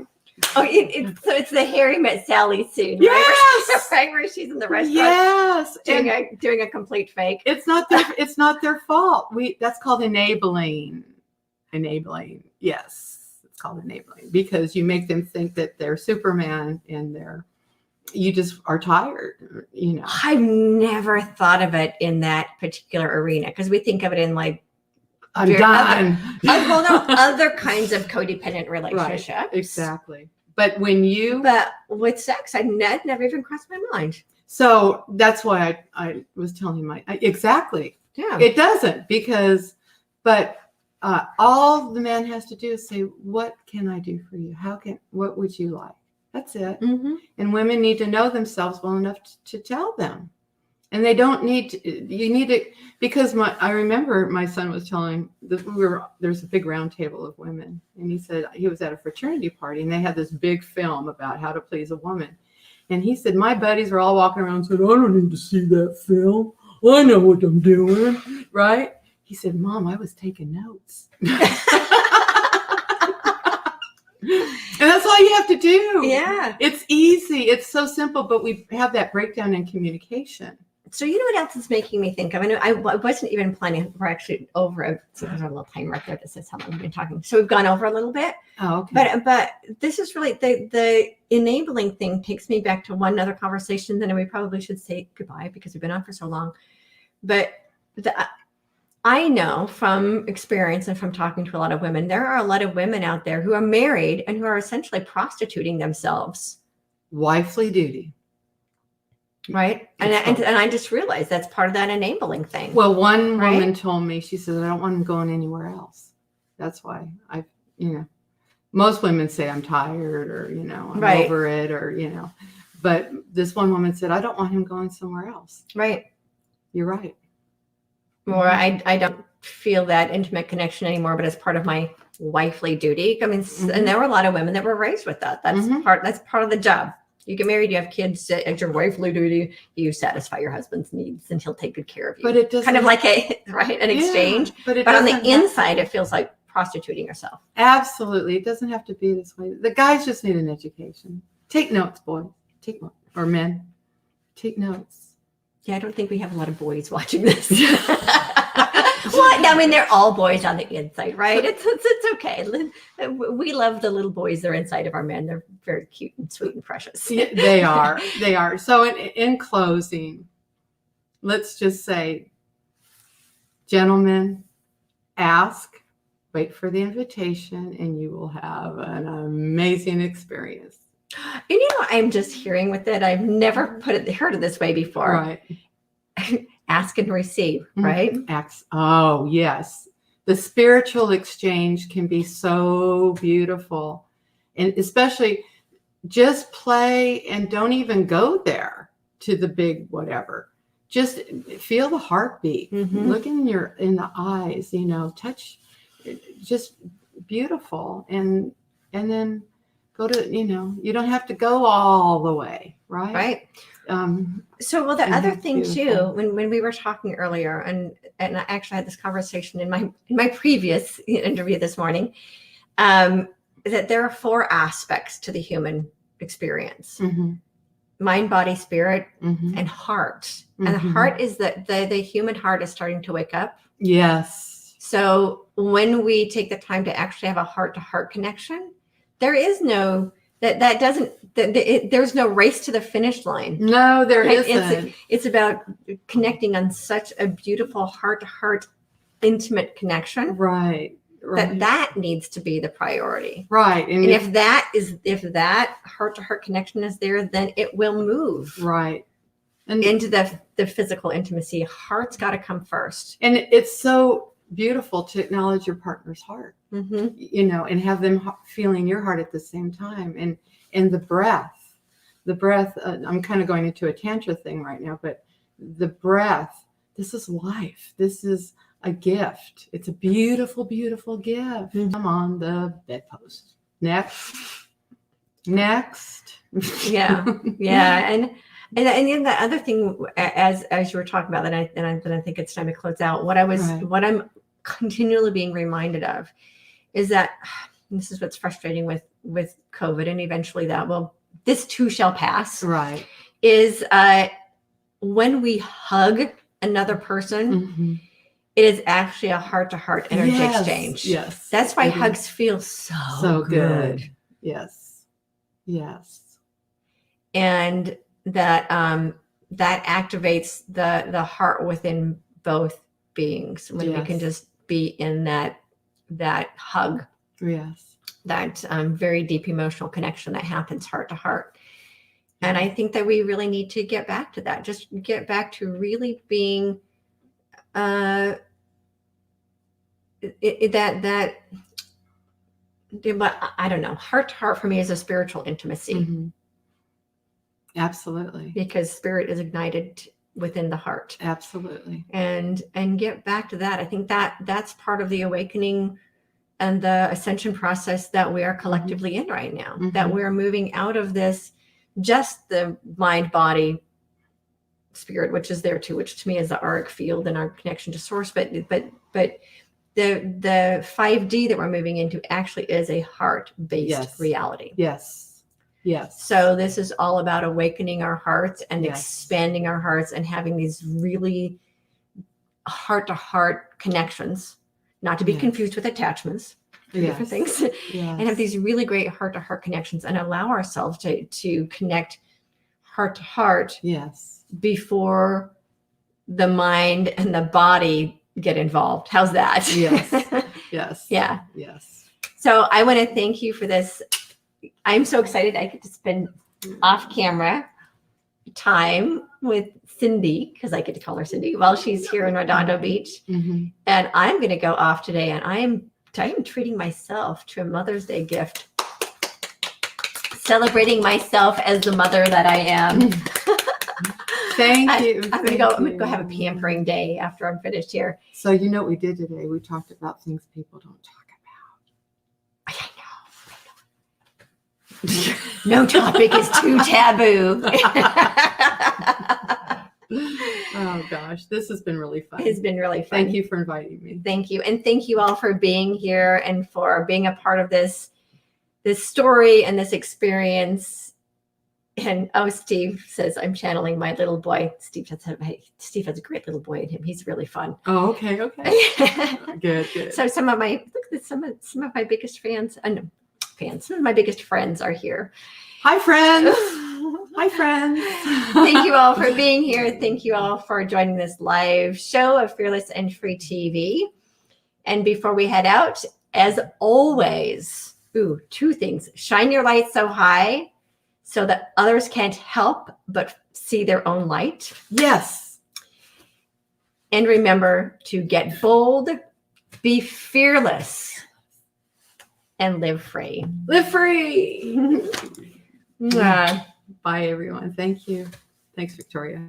Oh, so it's the Harry Met Sally scene, yes! right? Where she's in the restaurant, yes, doing a complete fake. It's not their fault. That's called enabling. Enabling, yes, it's called enabling, because you make them think that they're Superman and you just are tired, you know. I've never thought of it in that particular arena, because we think of it in like I'm done. Other kinds of codependent relationships. Right, exactly. But with sex, I'd never even crossed my mind. So that's why I was telling you exactly. Yeah. It doesn't, but all the man has to do is say, what can I do for you? What would you like? That's it. Mm-hmm. And women need to know themselves well enough to tell them. And they don't need to, you need to, because I remember my son was telling, there's a big round table of women. And he said he was at a fraternity party and they had this big film about how to please a woman. And he said, my buddies were all walking around and said, I don't need to see that film. I know what I'm doing. Right? He said, Mom, I was taking notes. And that's all you have to do. Yeah. It's easy. It's so simple, but we have that breakdown in communication. So you know what else is making me think of? I wasn't even planning. We're actually over. So there's a little timer right there that says how long we've been talking. So we've gone over a little bit. Oh, okay. But this is really the enabling thing takes me back to one other conversation. Then we probably should say goodbye because we've been on for so long. But I know from experience and from talking to a lot of women, there are a lot of women out there who are married and who are essentially prostituting themselves. Wifely duty. Right. And I just realized that's part of that enabling thing. Well, one woman told me, she said, I don't want him going anywhere else. That's why most women say I'm tired or, I'm over it or, but this one woman said, I don't want him going somewhere else. Right. You're right. Or I don't feel that intimate connection anymore, but as part of my wifely duty. I mean, and there were a lot of women that were raised with that. That's part of the job. You get married, you have kids, at your wifely duty, you satisfy your husband's needs and he'll take good care of you. But it doesn't kind of like an exchange. But on the inside, it feels like prostituting yourself. Absolutely. It doesn't have to be this way. The guys just need an education. Take notes, boys. Take notes. Or men. Take notes. Yeah, I don't think we have a lot of boys watching this. Well, I mean, they're all boys on the inside, right? It's okay. We love the little boys that are inside of our men. They're very cute and sweet and precious. Yeah, they are. They are. So in closing, let's just say, gentlemen, ask, wait for the invitation, and you will have an amazing experience. And I'm just hearing with it. I've never heard it this way before. Right. Ask and receive, right? Oh, yes. The spiritual exchange can be so beautiful. And especially just play and don't even go there to the big whatever. Just feel the heartbeat. Look in the eyes, touch, just beautiful. And then go to, you don't have to go all the way, right? Right. So, the other thing too, when we were talking earlier, and I actually had this conversation in my previous interview this morning, that there are 4 aspects to the human experience: mind, body, spirit, and heart. And the heart is that the human heart is starting to wake up. Yes. So when we take the time to actually have a heart-to-heart connection, there is no there's no race to the finish line. No, there isn't. It's about connecting on such a beautiful heart-to-heart, intimate connection. Right. That needs to be the priority. Right. And if that heart-to-heart connection is there, then it will move. Right. And into the physical intimacy. Heart's got to come first. And it's so beautiful to acknowledge your partner's heart, and have them feeling your heart at the same time. And the breath, I'm kind of going into a tantra thing right now, but the breath, this is life. This is a gift. It's a beautiful, beautiful gift. I'm on the bedpost. Next. Yeah. And then the other thing, as you were talking about, and I think it's time to close out. What I'm continually being reminded of is that this is what's frustrating with COVID, and eventually this too shall pass. Right. Is when we hug another person, it is actually a heart-to-heart energy exchange. Yes. That's why hugs feel so good. Yes. And that activates the heart within both beings when we can just be in that hug. Yes. That very deep emotional connection that happens heart to heart. And I think that we really need to get back to that. Just get back to really being but I don't know. Heart to heart for me is a spiritual intimacy. Absolutely. Because spirit is ignited within the heart. Absolutely. And get back to that. I think that's part of the awakening and the ascension process that we are collectively in right now. That we're moving out of this, just the mind, body, spirit, which is there too, which to me is the auric field and our connection to source. But the 5D that we're moving into actually is a heart-based reality. Yes. So this is all about awakening our hearts and expanding our hearts and having these really heart-to-heart connections, not to be confused with attachments, different things, and have these really great heart-to-heart connections and allow ourselves to connect heart-to-heart before the mind and the body get involved. How's that? Yes. Yeah. Yes. So I want to thank you for this. I'm so excited I get to spend off camera time with Cindy, because I get to call her Cindy, while she's here in Redondo Beach. And I'm going to go off today, and I am treating myself to a Mother's Day gift, celebrating myself as the mother that I am. Thank you. I'm going to go have a pampering day after I'm finished here. So you know what we did today? We talked about things people don't talk about. No topic is too taboo. Oh gosh, this has been really fun. It's been really fun. Thank you for inviting me. Thank you. And thank you all for being here and for being a part of this story and this experience. And Steve says, I'm channeling my little boy. Steve has a great little boy in him. He's really fun. Oh, okay. Good. So some of my biggest fans, some of my biggest friends are here. Hi, friends. Hi, friends. Thank you all for being here. Thank you all for joining this live show of Fearless and Free TV. And before we head out, as always, two things. Shine your light so high so that others can't help but see their own light. Yes. And remember to get bold, be fearless, and live free. Live free. Mwah. Bye, everyone. Thank you. Thanks, Victoria.